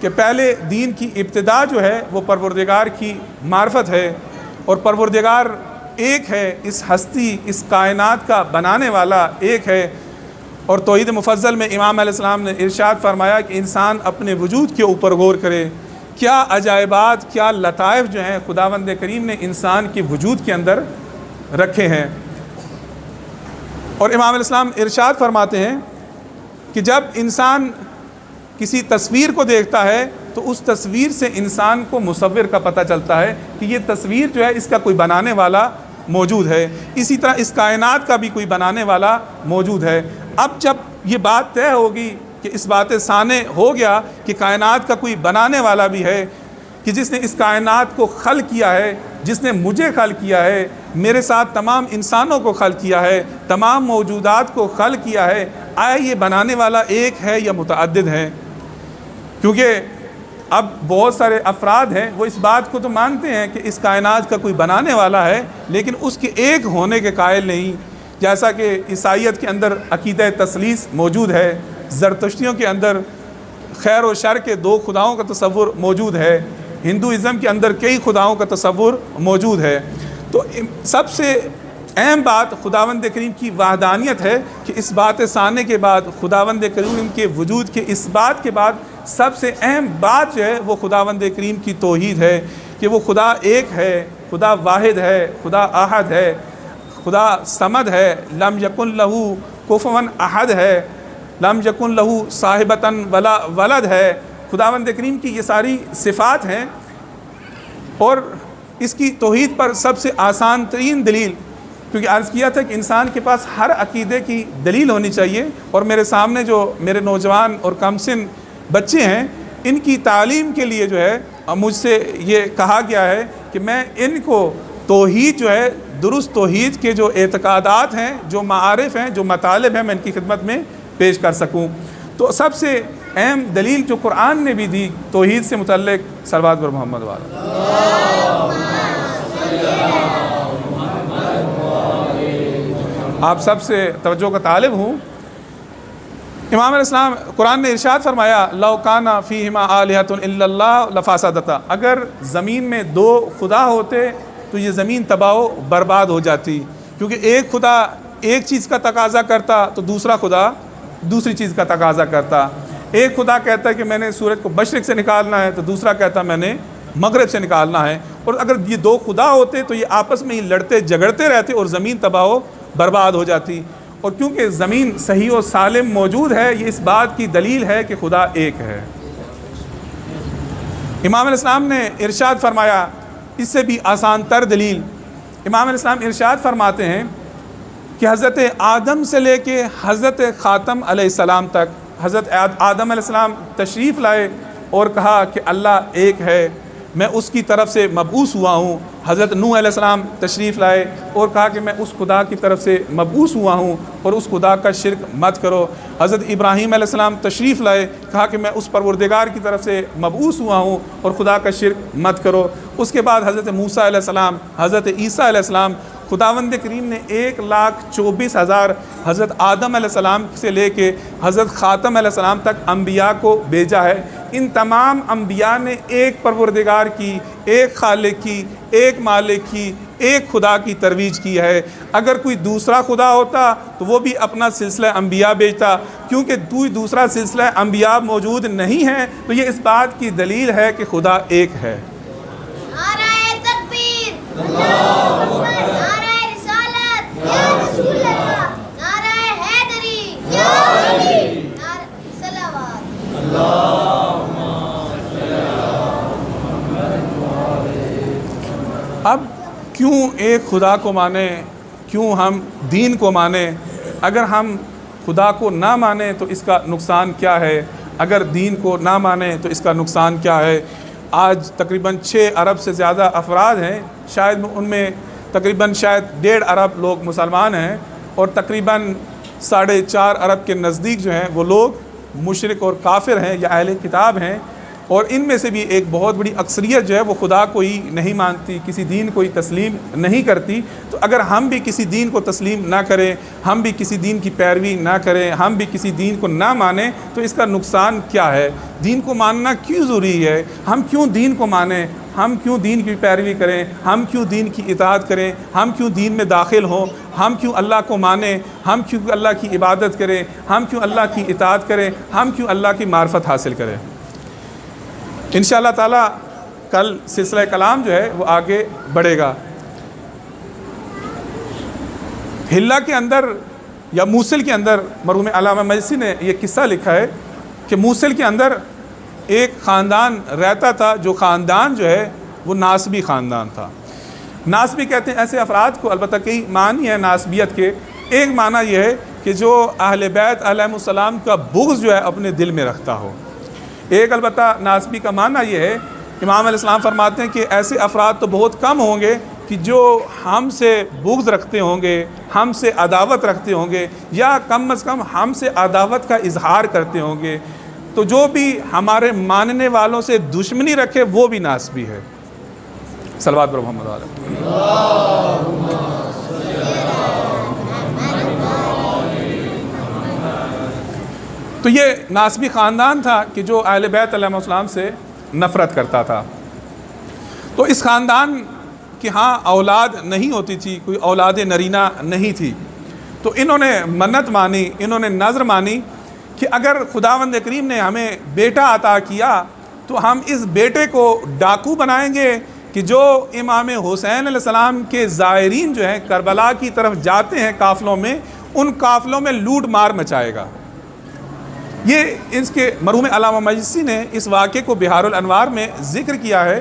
کہ پہلے دین کی ابتدا جو ہے وہ پروردگار کی معرفت ہے، اور پروردگار ایک ہے، اس ہستی اس کائنات کا بنانے والا ایک ہے۔ اور توحید مفضل میں امام علیہ السلام نے ارشاد فرمایا کہ انسان اپنے وجود کے اوپر غور کرے، کیا عجائبات، کیا لطائف جو ہیں خداوند کریم نے انسان کے وجود کے اندر رکھے ہیں۔ اور امام علیہ السلام ارشاد فرماتے ہیں کہ جب انسان کسی تصویر کو دیکھتا ہے تو اس تصویر سے انسان کو مصور کا پتہ چلتا ہے کہ یہ تصویر جو ہے اس کا کوئی بنانے والا موجود ہے، اسی طرح اس کائنات کا بھی کوئی بنانے والا موجود ہے۔ اب جب یہ بات طے ہوگی کہ اس بات ثانی ہو گیا کہ کائنات کا کوئی بنانے والا بھی ہے، کہ جس نے اس کائنات کو خلق کیا ہے، جس نے مجھے خلق کیا ہے، میرے ساتھ تمام انسانوں کو خلق کیا ہے، تمام موجودات کو خلق کیا ہے، آیا یہ بنانے والا ایک ہے یا متعدد ہے؟ کیونکہ اب بہت سارے افراد ہیں وہ اس بات کو تو مانتے ہیں کہ اس کائنات کا کوئی بنانے والا ہے، لیکن اس کے ایک ہونے کے قائل نہیں۔ جیسا کہ عیسائیت کے اندر عقیدہ تثلیث موجود ہے، زرتشتیوں کے اندر خیر و شر کے دو خداؤں کا تصور موجود ہے، ہندوازم کے اندر کئی خداؤں کا تصور موجود ہے۔ تو سب سے اہم بات خداوند کریم کی وحدانیت ہے کہ اس بات ثانی کے بعد، خداوند کریم کے وجود کے اس بات کے بعد سب سے اہم بات جو ہے وہ خداوند کریم کی توحید ہے، کہ وہ خدا ایک ہے، خدا واحد ہے، خدا احد ہے، خدا صمد ہے، لم یکن لہو کفوا احد ہے، لم یکن لہو صاحبتاً ولا ولد ہے۔ خداوند کریم کی یہ ساری صفات ہیں، اور اس کی توحید پر سب سے آسان ترین دلیل، کیونکہ عرض کیا تھا کہ انسان کے پاس ہر عقیدے کی دلیل ہونی چاہیے، اور میرے سامنے جو میرے نوجوان اور کم سن بچے ہیں ان کی تعلیم کے لیے جو ہے مجھ سے یہ کہا گیا ہے کہ میں ان کو توحید جو ہے، درست توحید کے جو اعتقادات ہیں، جو معارف ہیں، جو مطالب ہیں، میں ان کی خدمت میں پیش کر سکوں۔ تو سب سے اہم دلیل جو قرآن نے بھی دی توحید سے متعلق، صلوات پر محمد والا، آپ سب سے توجہ کا طالب ہوں امام علیہ السلام قرآن نے ارشاد فرمایا لو کان فیہما آلہۃ الا اللہ لفسدتا، اگر زمین میں دو خدا ہوتے تو یہ زمین تباہ و برباد ہو جاتی، کیونکہ ایک خدا ایک چیز کا تقاضا کرتا تو دوسرا خدا دوسری چیز کا تقاضا کرتا۔ ایک خدا کہتا ہے کہ میں نے سورج کو مشرق سے نکالنا ہے تو دوسرا کہتا میں نے مغرب سے نکالنا ہے، اور اگر یہ دو خدا ہوتے تو یہ آپس میں ہی لڑتے جھگڑتے رہتے اور زمین تباہ و برباد ہو جاتی۔ اور کیونکہ زمین صحیح و سالم موجود ہے، یہ اس بات کی دلیل ہے کہ خدا ایک ہے۔ امام علیہ السلام نے ارشاد فرمایا، اس سے بھی آسان تر دلیل، امام علیہ السلام ارشاد فرماتے ہیں کہ حضرت آدم سے لے کے حضرت خاتم علیہ السلام تک، حضرت آدم علیہ السلام تشریف لائے اور کہا کہ اللہ ایک ہے، میں اس کی طرف سے مبعوث ہوا ہوں۔ حضرت نوح علیہ السلام تشریف لائے اور کہا کہ میں اس خدا کی طرف سے مبعوث ہوا ہوں اور اس خدا کا شرک مت کرو۔ حضرت ابراہیم علیہ السلام تشریف لائے، کہا کہ میں اس پروردگار کی طرف سے مبعوث ہوا ہوں اور خدا کا شرک مت کرو۔ اس کے بعد حضرت موسیٰ علیہ السلام، حضرت عیسیٰ علیہ السلام، خداوند کریم نے 1,24,000 حضرت آدم علیہ السلام سے لے کے حضرت خاتم علیہ السلام تک انبیاء کو بھیجا ہے۔ ان تمام انبیاء نے ایک پروردگار کی، ایک خالق کی، ایک مالک کی، ایک خدا کی ترویج کی ہے۔ اگر کوئی دوسرا خدا ہوتا تو وہ بھی اپنا سلسلہ انبیاء بھیجتا، کیونکہ کوئی دوسرا سلسلہ انبیاء موجود نہیں ہے تو یہ اس بات کی دلیل ہے کہ خدا ایک ہے۔ نعرہ تکبیر، اللہ اکبر، نعرہ رسالت، یا رسول اللہ، نعرہ حیدری، یا علی، نعرہ صلوات، اللہم صل اب کیوں ایک خدا کو مانیں، کیوں ہم دین کو مانیں؟ اگر ہم خدا کو نہ مانیں تو اس کا نقصان کیا ہے؟ اگر دین کو نہ مانیں تو اس کا نقصان کیا ہے؟ آج تقریباً 6 ارب سے زیادہ افراد ہیں، شاید ان میں تقریباً 1.5 ارب لوگ مسلمان ہیں، اور تقریباً 4.5 ارب کے نزدیک جو ہیں وہ لوگ مشرک اور کافر ہیں یا اہل کتاب ہیں، اور ان میں سے بھی ایک بہت بڑی اکثریت جو ہے وہ خدا کو ہی نہیں مانتی، کسی دین کو ہی تسلیم نہیں کرتی۔ تو اگر ہم بھی کسی دین کو تسلیم نہ کریں، ہم بھی کسی دین کی پیروی نہ کریں، ہم بھی کسی دین کو نہ مانیں تو اس کا نقصان کیا ہے؟ دین کو ماننا کیوں ضروری ہے؟ ہم کیوں دین کو مانیں؟ ہم کیوں دین کی پیروی کریں؟ ہم کیوں دین کی اطاعت کریں؟ ہم کیوں دین میں داخل ہوں؟ ہم کیوں اللہ کو مانیں؟ ہم کیوں اللہ کی عبادت کریں؟ ہم کیوں اللہ کی اطاعت کریں؟ ہم کیوں اللہ کی معرفت حاصل کریں؟ انشاءاللہ تعالیٰ کل سلسلہ کلام جو ہے وہ آگے بڑھے گا۔ حلہ کے اندر یا موصل کے اندر مرحوم علامہ مجلسی نے یہ قصہ لکھا ہے کہ موصل کے اندر ایک خاندان رہتا تھا، جو خاندان جو ہے وہ ناسبی خاندان تھا۔ ناسبی کہتے ہیں ایسے افراد کو، البتہ کئی معنی ہیں ناسبیت کے۔ ایک معنی یہ ہے کہ جو اہل بیت علیہم السلام کا بغض جو ہے اپنے دل میں رکھتا ہو۔ ایک البتہ ناسبی کا معنی یہ ہے، امام علیہ السلام فرماتے ہیں کہ ایسے افراد تو بہت کم ہوں گے کہ جو ہم سے بغض رکھتے ہوں گے، ہم سے عداوت رکھتے ہوں گے، یا کم از کم ہم سے عداوت کا اظہار کرتے ہوں گے۔ تو جو بھی ہمارے ماننے والوں سے دشمنی رکھے وہ بھی ناسبی ہے۔ صلوات پر محمد علیہ۔ تو یہ ناسبی خاندان تھا کہ جو اہل بیت علیہ السلام سے نفرت کرتا تھا۔ تو اس خاندان کہ ہاں اولاد نہیں ہوتی تھی، کوئی اولاد نرینہ نہیں تھی، تو انہوں نے منت مانی، انہوں نے نظر مانی کہ اگر خداوند کریم نے ہمیں بیٹا عطا کیا تو ہم اس بیٹے کو ڈاکو بنائیں گے کہ جو امام حسین علیہ السلام کے زائرین جو ہیں کربلا کی طرف جاتے ہیں قافلوں میں، ان قافلوں میں لوٹ مار مچائے گا۔ یہ اس کے مرحوم علامہ مجلسی نے اس واقعے کو بہار الانوار میں ذکر کیا ہے،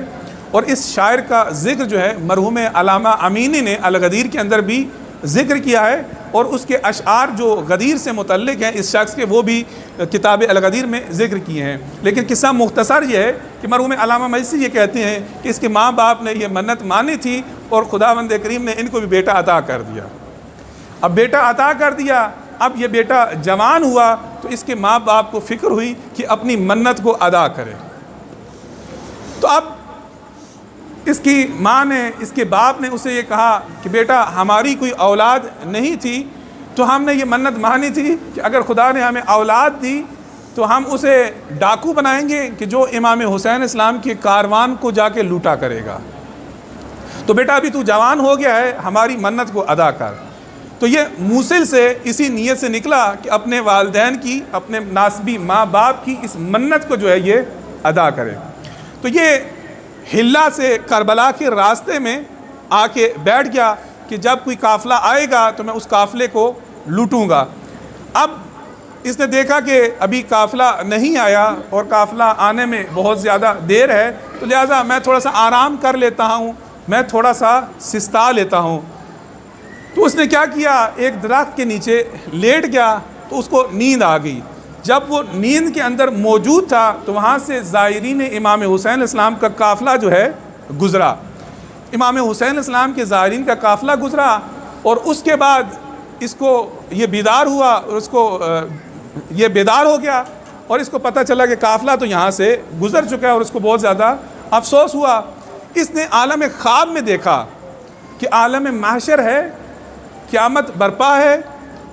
اور اس شاعر کا ذکر جو ہے مرحوم علامہ امینی نے الغدیر کے اندر بھی ذکر کیا ہے، اور اس کے اشعار جو غدیر سے متعلق ہیں اس شخص کے وہ بھی کتاب الغدیر میں ذکر کیے ہیں۔ لیکن قصہ مختصر یہ ہے کہ مرحوم علامہ مجلسی یہ کہتے ہیں کہ اس کے ماں باپ نے یہ منت مانی تھی اور خداوند کریم نے ان کو بھی بیٹا عطا کر دیا۔ اب بیٹا عطا کر دیا، اب یہ بیٹا جوان ہوا تو اس کے ماں باپ کو فکر ہوئی کہ اپنی منت کو ادا کرے۔ تو اب اس کی ماں نے، اس کے باپ نے اسے یہ کہا کہ بیٹا ہماری کوئی اولاد نہیں تھی، تو ہم نے یہ منت مانی تھی کہ اگر خدا نے ہمیں اولاد دی تو ہم اسے ڈاکو بنائیں گے کہ جو امام حسین اسلام کے کاروان کو جا کے لوٹا کرے گا۔ تو بیٹا ابھی تو جوان ہو گیا ہے، ہماری منت کو ادا کر۔ تو یہ موصل سے اسی نیت سے نکلا کہ اپنے والدین کی، اپنے ناسبی ماں باپ کی اس منت کو جو ہے یہ ادا کرے۔ تو یہ حلہ سے کربلا کے راستے میں آ کے بیٹھ گیا کہ جب کوئی قافلہ آئے گا تو میں اس قافلے کو لوٹوں گا۔ اب اس نے دیکھا کہ ابھی قافلہ نہیں آیا اور قافلہ آنے میں بہت زیادہ دیر ہے، تو لہٰذا میں تھوڑا سا آرام کر لیتا ہوں، میں تھوڑا سا سستا لیتا ہوں۔ تو اس نے کیا کیا، ایک درخت کے نیچے لیٹ گیا تو اس کو نیند آ گئی۔ جب وہ نیند کے اندر موجود تھا تو وہاں سے زائرین امام حسین اسلام کا قافلہ جو ہے گزرا۔ امام حسین اسلام کے زائرین کا قافلہ گزرا اور اس کے بعد اس کو یہ بیدار ہوا اور اس کو یہ بیدار ہو گیا اور اس کو پتہ چلا کہ قافلہ تو یہاں سے گزر چکا ہے اور اس کو بہت زیادہ افسوس ہوا۔ اس نے عالم خواب میں دیکھا کہ عالم محشر ہے، قیامت برپا ہے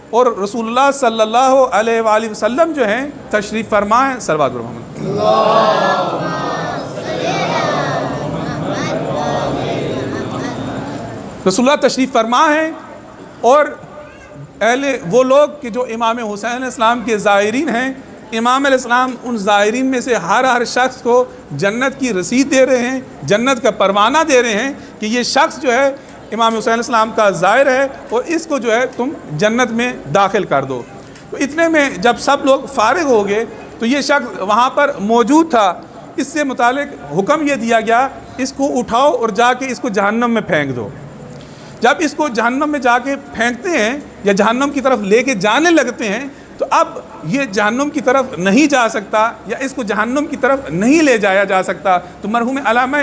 اور رسول اللہ صلی اللہ علیہ وآلہ وسلم جو ہیں تشریف فرما ہیں۔ صلوات محمد۔ رسول اللہ تشریف فرما ہیں اور وہ لوگ کہ جو امام حسین اسلام کے زائرین ہیں، امام علیہ السلام ان زائرین میں سے ہر شخص کو جنت کی رسید دے رہے ہیں، جنت کا پروانہ دے رہے ہیں کہ یہ شخص جو ہے امام حسین اسلام کا زائر ہے اور اس کو جو ہے تم جنت میں داخل کر دو۔ تو اتنے میں جب سب لوگ فارغ ہو گئے تو یہ شخص وہاں پر موجود تھا۔ اس سے متعلق حکم یہ دیا گیا، اس کو اٹھاؤ اور جا کے اس کو جہنم میں پھینک دو۔ جب اس کو جہنم میں جا کے پھینکتے ہیں یا جہنم کی طرف لے کے جانے لگتے ہیں تو اب یہ جہنم کی طرف نہیں جا سکتا یا اس کو جہنم کی طرف نہیں لے جایا جا سکتا۔ تو مرحوم علامہ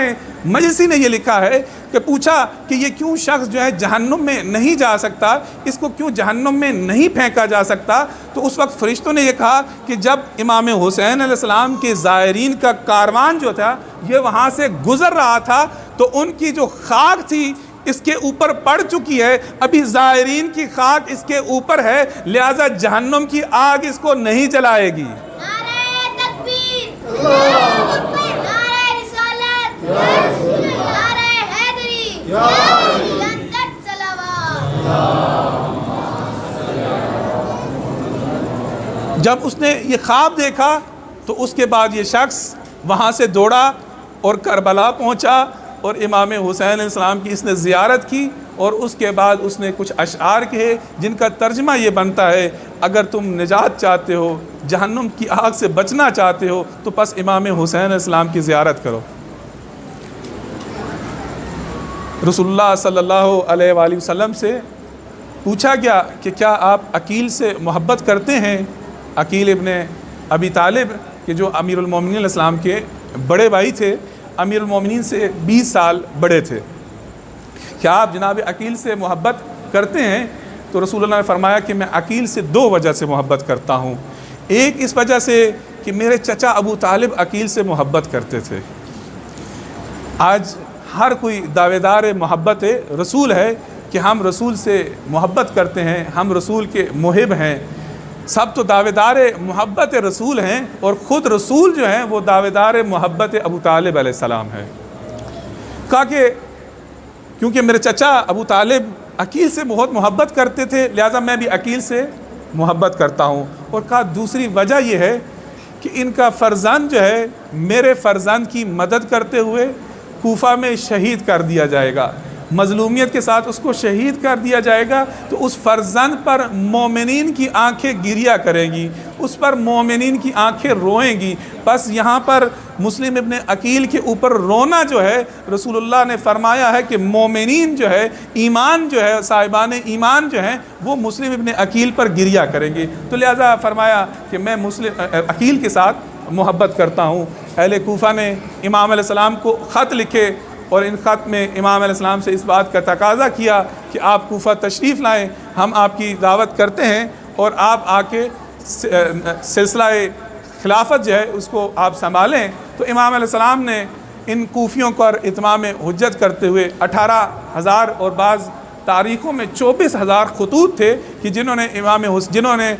مجلسی نے یہ لکھا ہے کہ پوچھا کہ یہ کیوں شخص جو ہے جہنم میں نہیں جا سکتا، اس کو کیوں جہنم میں نہیں پھینکا جا سکتا؟ تو اس وقت فرشتوں نے یہ کہا کہ جب امام حسین علیہ السلام کے زائرین کا کاروان جو تھا یہ وہاں سے گزر رہا تھا تو ان کی جو خاک تھی اس کے اوپر پڑ چکی ہے، ابھی زائرین کی خاک اس کے اوپر ہے، لہذا جہنم کی آگ اس کو نہیں جلائے گی۔ نعرہ تکبیر، اللہ اکبر، نعرہ رسالت، یا رسول اللہ، نعرہ حیدری، یا لنکت صلوات۔ جب اس نے یہ خواب دیکھا تو اس کے بعد یہ شخص وہاں سے دوڑا اور کربلا پہنچا اور امام حسین علیہ السلام کی اس نے زیارت کی اور اس کے بعد اس نے کچھ اشعار کہے جن کا ترجمہ یہ بنتا ہے، اگر تم نجات چاہتے ہو، جہنم کی آگ سے بچنا چاہتے ہو تو پس امام حسین علیہ السلام کی زیارت کرو۔ رسول اللہ صلی اللہ علیہ وآلہ وسلم سے پوچھا گیا کہ کیا آپ عقیل سے محبت کرتے ہیں؟ عقیل ابن ابی طالب کہ جو امیر المومنین علیہ السلام کے بڑے بھائی تھے، امیر المومنین سے 20 سال بڑے تھے، کیا آپ جناب عقیل سے محبت کرتے ہیں؟ تو رسول اللہ نے فرمایا کہ میں عقیل سے 2 وجہ سے محبت کرتا ہوں۔ ایک اس وجہ سے کہ میرے چچا ابو طالب عقیل سے محبت کرتے تھے۔ آج ہر کوئی دعوے دار محبت رسول ہے کہ ہم رسول سے محبت کرتے ہیں، ہم رسول کے محب ہیں، سب تو دعوے دار محبت رسول ہیں اور خود رسول جو ہیں وہ دعوے دار محبت ابو طالب علیہ السلام ہے۔ کہا کہ کیونکہ میرے چچا ابو طالب عقیل سے بہت محبت کرتے تھے لہٰذا میں بھی عقیل سے محبت کرتا ہوں۔ اور کہا دوسری وجہ یہ ہے کہ ان کا فرزند جو ہے میرے فرزند کی مدد کرتے ہوئے کوفہ میں شہید کر دیا جائے گا، مظلومیت کے ساتھ اس کو شہید کر دیا جائے گا تو اس فرزند پر مومنین کی آنکھیں گریہ کریں گی، اس پر مومنین کی آنکھیں روئیں گی۔ بس یہاں پر مسلم ابن عقیل کے اوپر رونا جو ہے رسول اللہ نے فرمایا ہے کہ مومنین جو ہے ایمان جو ہے صاحبان ایمان جو ہیں وہ مسلم ابن عقیل پر گریہ کریں گے، تو لہذا فرمایا کہ میں مسلم عقیل کے ساتھ محبت کرتا ہوں۔ اہل کوفہ نے امام علیہ السلام کو خط لکھے اور ان خط میں امام علیہ السلام سے اس بات کا تقاضا کیا کہ آپ کوفہ تشریف لائیں، ہم آپ کی دعوت کرتے ہیں اور آپ آ کے سلسلہ خلافت جو ہے اس کو آپ سنبھالیں۔ تو امام علیہ السلام نے ان کوفیوں پر اتمام حجت کرتے ہوئے 18,000 اور بعض تاریخوں میں 24,000 خطوط تھے کہ جنہوں نے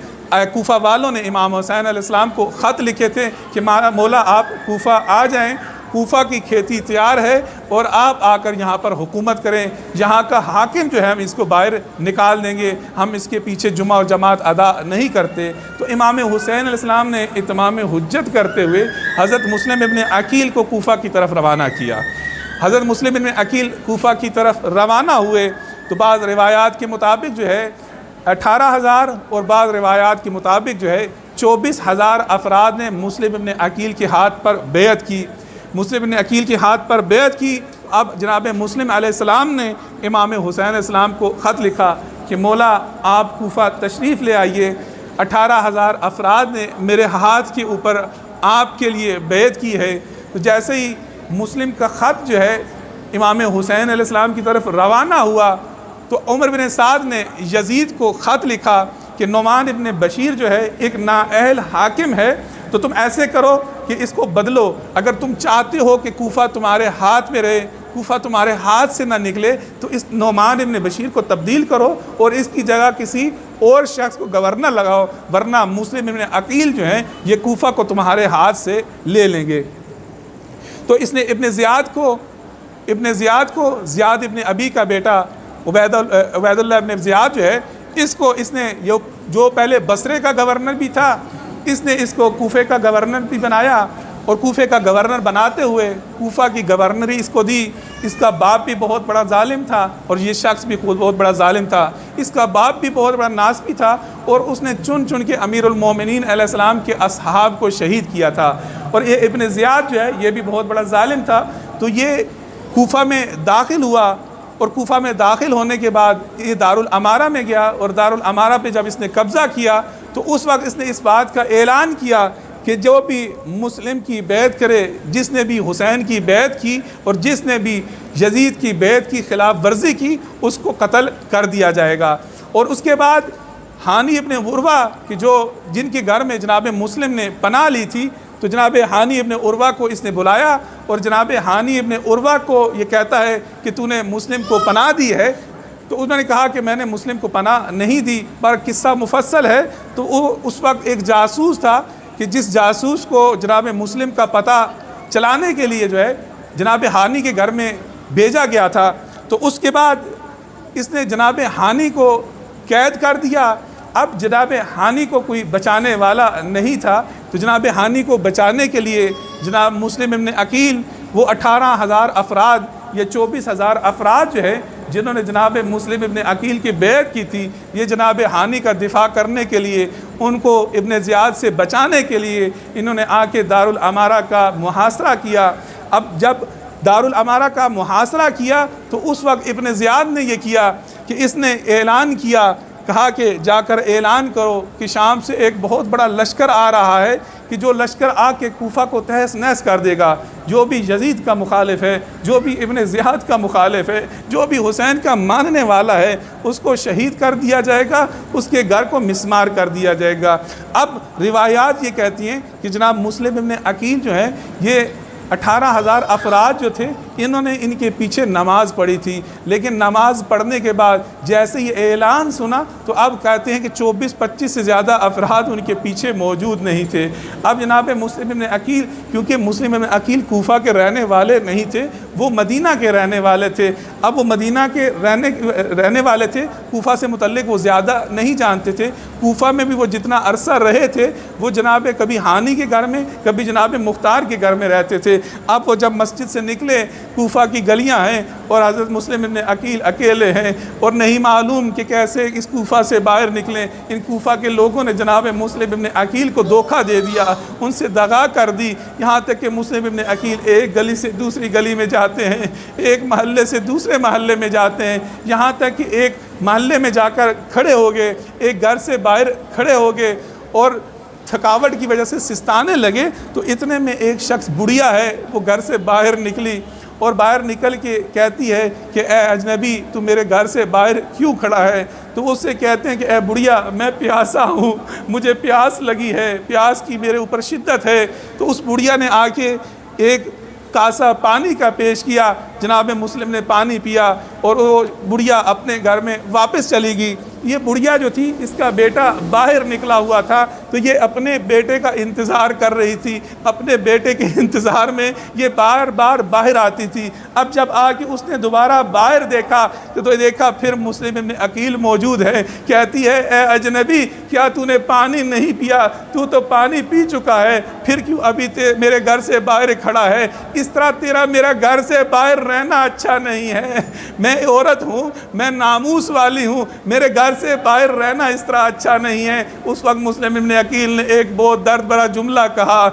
کوفہ والوں نے امام حسین علیہ السلام کو خط لکھے تھے کہ مولا آپ کوفہ آ جائیں، کوفہ کی کھیتی تیار ہے اور آپ آ کر یہاں پر حکومت کریں، یہاں کا حاکم جو ہے ہم اس کو باہر نکال دیں گے، ہم اس کے پیچھے جمعہ اور جماعت ادا نہیں کرتے۔ تو امام حسین علیہ السلام نے اتمام حجت کرتے ہوئے حضرت مسلم ابن عقیل کو کوفہ کی طرف روانہ کیا۔ حضرت مسلم ابن عقیل کوفہ کی طرف روانہ ہوئے تو بعض روایات کے مطابق جو ہے 18,000 اور بعض روایات کے مطابق جو ہے 24,000 افراد نے مسلم ابن عقیل کے ہاتھ پر بیعت کی۔ مسلم ابن عقیل کے ہاتھ پر بیعت کی۔ اب جناب مسلم علیہ السلام نے امام حسین علیہ السلام کو خط لکھا کہ مولا آپ کوفہ تشریف لے آئیے، 18,000 افراد نے میرے ہاتھ کے اوپر آپ کے لیے بیعت کی ہے۔ تو جیسے ہی مسلم کا خط جو ہے امام حسین علیہ السلام کی طرف روانہ ہوا تو عمر بن سعد نے یزید کو خط لکھا کہ نعمان ابن بشیر جو ہے ایک نااہل حاکم ہے، تو تم ایسے کرو کہ اس کو بدلو، اگر تم چاہتے ہو کہ کوفہ تمہارے ہاتھ میں رہے، کوفہ تمہارے ہاتھ سے نہ نکلے، تو اس نعمان ابن بشیر کو تبدیل کرو اور اس کی جگہ کسی اور شخص کو گورنر لگاؤ، ورنہ مسلم ابن عقیل جو ہیں یہ کوفہ کو تمہارے ہاتھ سے لے لیں گے۔ تو اس نے ابن زیاد کو زیاد ابن ابی کا بیٹا عبید اللہ ابن زیاد جو ہے اس نے جو پہلے بصرے کا گورنر بھی تھا، اس نے اس کو کوفے کا گورنر بھی بنایا، اور کوفے کا گورنر بناتے ہوئے کوفہ کی گورنری اس کو دی۔ اس کا باپ بھی بہت بڑا ظالم تھا اور یہ شخص بھی خود بہت بڑا ظالم تھا، اس کا باپ بھی بہت بڑا ناسبی تھا، اور اس نے چن کے امیر المومنین علیہ السلام کے اصحاب کو شہید کیا تھا۔ اور یہ ابن زیاد جو ہے یہ بھی بہت بڑا ظالم تھا۔ تو یہ کوفہ میں داخل ہوا، اور کوفہ میں داخل ہونے کے بعد یہ دارالامارہ میں گیا، اور دارالامارہ پہ جب اس نے قبضہ کیا تو اس وقت اس نے اس بات کا اعلان کیا کہ جو بھی مسلم کی بیعت کرے، جس نے بھی حسین کی بیعت کی اور جس نے بھی یزید کی بیعت کی خلاف ورزی کی، اس کو قتل کر دیا جائے گا۔ اور اس کے بعد ہانی ابن عروہ کہ جن کے گھر میں جناب مسلم نے پناہ لی تھی، تو جناب ہانی ابن عروہ کو اس نے بلایا، اور جناب ہانی ابن عروہ کو یہ کہتا ہے کہ تو نے مسلم کو پناہ دی ہے؟ تو انہوں نے کہا کہ میں نے مسلم کو پناہ نہیں دی، پر قصہ مفصل ہے۔ تو وہ اس وقت ایک جاسوس تھا کہ جس جاسوس کو جناب مسلم کا پتہ چلانے کے لیے جو ہے جناب ہانی کے گھر میں بھیجا گیا تھا۔ تو اس کے بعد اس نے جناب ہانی کو قید کر دیا۔ اب جناب ہانی کو کوئی بچانے والا نہیں تھا، تو جناب ہانی کو بچانے کے لیے جناب مسلم ابن عقیل وہ 18,000 افراد یا 24,000 افراد جو ہے جنہوں نے جناب مسلم ابن عقیل کی بیعت کی تھی، یہ جناب ہانی کا دفاع کرنے کے لیے، ان کو ابن زیاد سے بچانے کے لیے انہوں نے آ کے دارالامارہ کا محاصرہ کیا۔ اب جب دارالامارہ کا محاصرہ کیا تو اس وقت ابن زیاد نے یہ کیا کہ اس نے اعلان کیا، کہا کہ جا کر اعلان کرو کہ شام سے ایک بہت بڑا لشکر آ رہا ہے کہ جو لشکر آ کے کوفہ کو تہس نہس کر دے گا، جو بھی یزید کا مخالف ہے، جو بھی ابن زیاد کا مخالف ہے، جو بھی حسین کا ماننے والا ہے، اس کو شہید کر دیا جائے گا، اس کے گھر کو مسمار کر دیا جائے گا۔ اب روایات یہ کہتی ہیں کہ جناب مسلم ابن عقیل جو ہے یہ 18,000 افراد جو تھے انہوں نے ان کے پیچھے نماز پڑھی تھی، لیکن نماز پڑھنے کے بعد جیسے یہ اعلان سنا تو اب کہتے ہیں کہ 24-25 سے زیادہ افراد ان کے پیچھے موجود نہیں تھے۔ اب جناب مسلم ابن عقیل، کیونکہ مسلم ابن عقیل کوفہ کے رہنے والے نہیں تھے، وہ مدینہ کے رہنے والے تھے۔ اب وہ مدینہ کے رہنے والے تھے، کوفہ سے متعلق وہ زیادہ نہیں جانتے تھے۔ کوفہ میں بھی وہ جتنا عرصہ رہے تھے وہ جناب کبھی ہانی کے گھر میں، کبھی جناب مختار کے گھر میں رہتے تھے۔ اب وہ جب مسجد سے نکلے، کوفہ کی گلیاں ہیں اور حضرت مسلم ابن عقیل اکیلے ہیں اور نہیں معلوم کہ کیسے اس کوفہ سے باہر نکلیں۔ ان کوفہ کے لوگوں نے جناب مسلم ابن عقیل کو دھوکہ دے دیا، ان سے دغا کر دی، یہاں تک کہ مسلم ابن عقیل ایک گلی سے دوسری گلی میں جاتے ہیں، ایک محلے سے دوسرے محلے میں جاتے ہیں، یہاں تک کہ ایک محلے میں جا کر کھڑے ہو گئے، ایک گھر سے باہر کھڑے ہو گئے اور تھکاوٹ کی وجہ سے سستانے لگے۔ تو اتنے میں ایک شخص بڑھیا ہے وہ گھر سے باہر نکلی اور باہر نکل کے کہتی ہے کہ اے اجنبی تو میرے گھر سے باہر کیوں کھڑا ہے؟ تو اس سے کہتے ہیں کہ اے بڑھیا میں پیاسا ہوں، مجھے پیاس لگی ہے، پیاس کی میرے اوپر شدت ہے۔ تو اس بڑھیا نے آ کے ایک کاسا پانی کا پیش کیا، جناب مسلم نے پانی پیا اور وہ بڑھیا اپنے گھر میں واپس چلی گئی۔ یہ بڑھیا جو تھی اس کا بیٹا باہر نکلا ہوا تھا، تو یہ اپنے بیٹے کا انتظار کر رہی تھی، اپنے بیٹے کے انتظار میں یہ بار بار باہر آتی تھی۔ اب جب آ کے اس نے دوبارہ باہر دیکھا تو دیکھا پھر مسلم ابن عقیل موجود ہے، کہتی ہے اے اجنبی کیا تو نے پانی نہیں پیا؟ تو تو پانی پی چکا ہے، پھر کیوں ابھی میرے گھر سے باہر کھڑا ہے؟ اس طرح تیرا میرا گھر سے باہر رہنا اچھا نہیں ہے، میں عورت ہوں، میں ناموس والی ہوں، میرے گھر سے باہر رہنا اس طرح اچھا نہیں ہے۔ اس وقت مسلم ابن عقیل نے ایک بہت درد بھرا جملہ کہا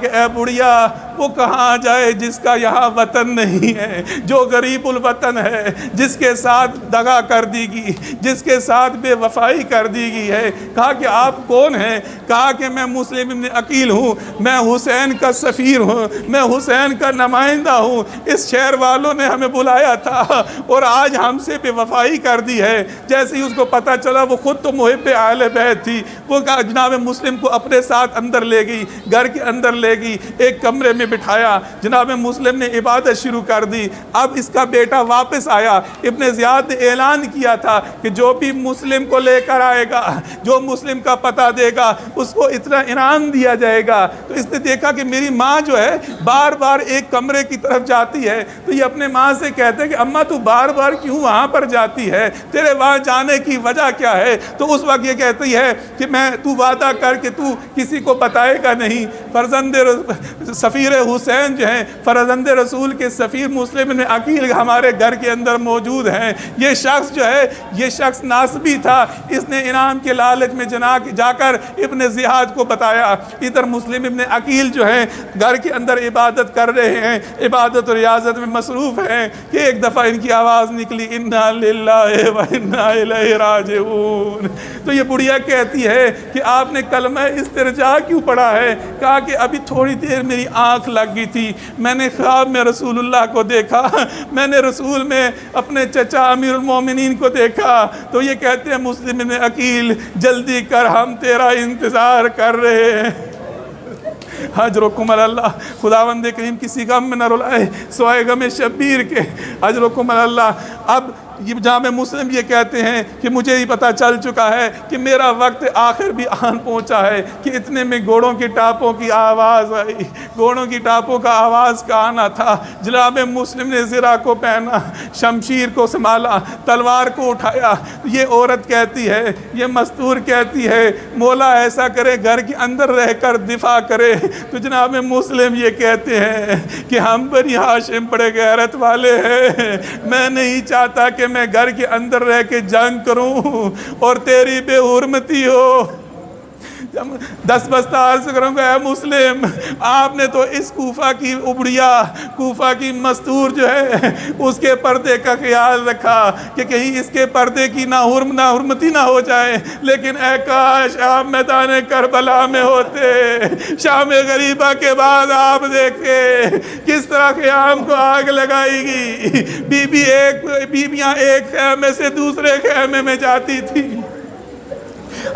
کہ اے بڑھیا وہ کہاں جائے جس کا یہاں وطن نہیں ہے، جو غریب الوطن ہے، جس کے ساتھ دغا کر دی گئی، جس کے ساتھ بے وفائی کر دی گئی ہے۔ کہا کہ آپ کون ہیں؟ کہا کہ میں مسلم ابن عقیل ہوں، میں حسین کا سفیر ہوں، میں حسین کا نمائندہ ہوں، اس شہر والوں نے ہمیں بلایا تھا اور آج ہم سے بے وفائی کر دی ہے۔ جیسے ہی اس کو پتہ چلا، وہ خود تو محب اہل بیت تھی، وہ جناب مسلم کو اپنے ساتھ اندر لے گئی، گھر کے اندر لے گئی، ایک کمرے میں بٹھایا، جناب مسلم نے عبادت شروع کر دی۔ اب اس کا بیٹا واپس آیا، ابن زیاد نے اعلان کیا تھا کہ جو بھی مسلم کو لے کر آئے گا، جو مسلم کا پتہ دے گا، اس کو اتنا انعام دیا جائے گا۔ تو اس نے دیکھا کہ میری ماں جو ہے بار بار ایک کمرے کی طرف جاتی ہے، تو یہ اپنے ماں سے کہتے ہیں کہ اماں تو بار بار کیوں وہاں پر جاتی ہے، تیرے وہاں جانے کی وجہ کیا ہے؟ تو اس وقت یہ کہتی ہے کہ تو وعدہ کر کہ تو کسی کو بتائے گا نہیں۔ فرزند سفیر حسین جو ہیں، فرزند رسول کے سفیر مسلم ابن عقیل ہمارے گھر کے اندر موجود ہیں۔ یہ شخص جو ہے یہ شخص ناسبی تھا، اس نے انعام کے لالچ میں جا کر ابن زیاد کو بتایا۔ ادھر مسلم ابن عقیل جو ہیں گھر کے اندر عبادت کر رہے ہیں، عبادت و ریاضت میں مصروف ہیں کہ ایک دفعہ ان کی آواز نکلی انا للہ و انا الیہ راجعون۔ تو یہ بڑھیا کہتی ہے کہ آپ نے کلمہ استرجاع کیوں پڑھا ہے؟ کہا کہ ابھی تھوڑی دیر میری آنکھ لگ گئی تھی، میں نے خواب میں رسول اللہ کو دیکھا، میں نے رسول میں اپنے چچا امیر المومنین کو دیکھا۔ تو یہ کہتے ہیں مسلم ابن عقیل جلدی کر، ہم تیرا انتظار کر رہے ہیں۔ اجرکم اللہ، خداوند کریم کسی غم میں نہ رلائے سوائے غم شبیر کے، اجرکم اللہ۔ اب یہ جامع مسلم یہ کہتے ہیں کہ مجھے ہی پتہ چل چکا ہے کہ میرا وقت آخر بھی آن پہنچا ہے، کہ اتنے میں گھوڑوں کی ٹاپوں کی آواز آئی، گھوڑوں کی ٹاپوں کا آواز کا آنا تھا۔ جناب مسلم نے زرہ کو پہنا، شمشیر کو سنبھالا، تلوار کو اٹھایا۔ یہ عورت کہتی ہے، یہ مستور کہتی ہے مولا ایسا کرے گھر کے اندر رہ کر دفاع کرے۔ تو جناب مسلم یہ کہتے ہیں کہ ہم بنی ہاشم بڑے غیرت والے ہیں، میں نہیں چاہتا کہ میں گھر کے اندر رہ کے جنگ کروں اور تیری بے حرمتی ہو۔ دس عرض کروں گا اے مسلم، آپ نے تو اس کوفہ کی ابڑیا، کوفہ کی مستور جو ہے اس کے پردے کا خیال رکھا کہ کہیں اس کے پردے کی ناحرمتی نہ ہو جائے، لیکن اے کاش آپ میدان کربلا میں ہوتے، شام غریبہ کے بعد آپ دیکھے کس طرح قیام کو آگ لگائی گی، بیویاں ایک خیمے سے دوسرے خیمے میں جاتی تھی۔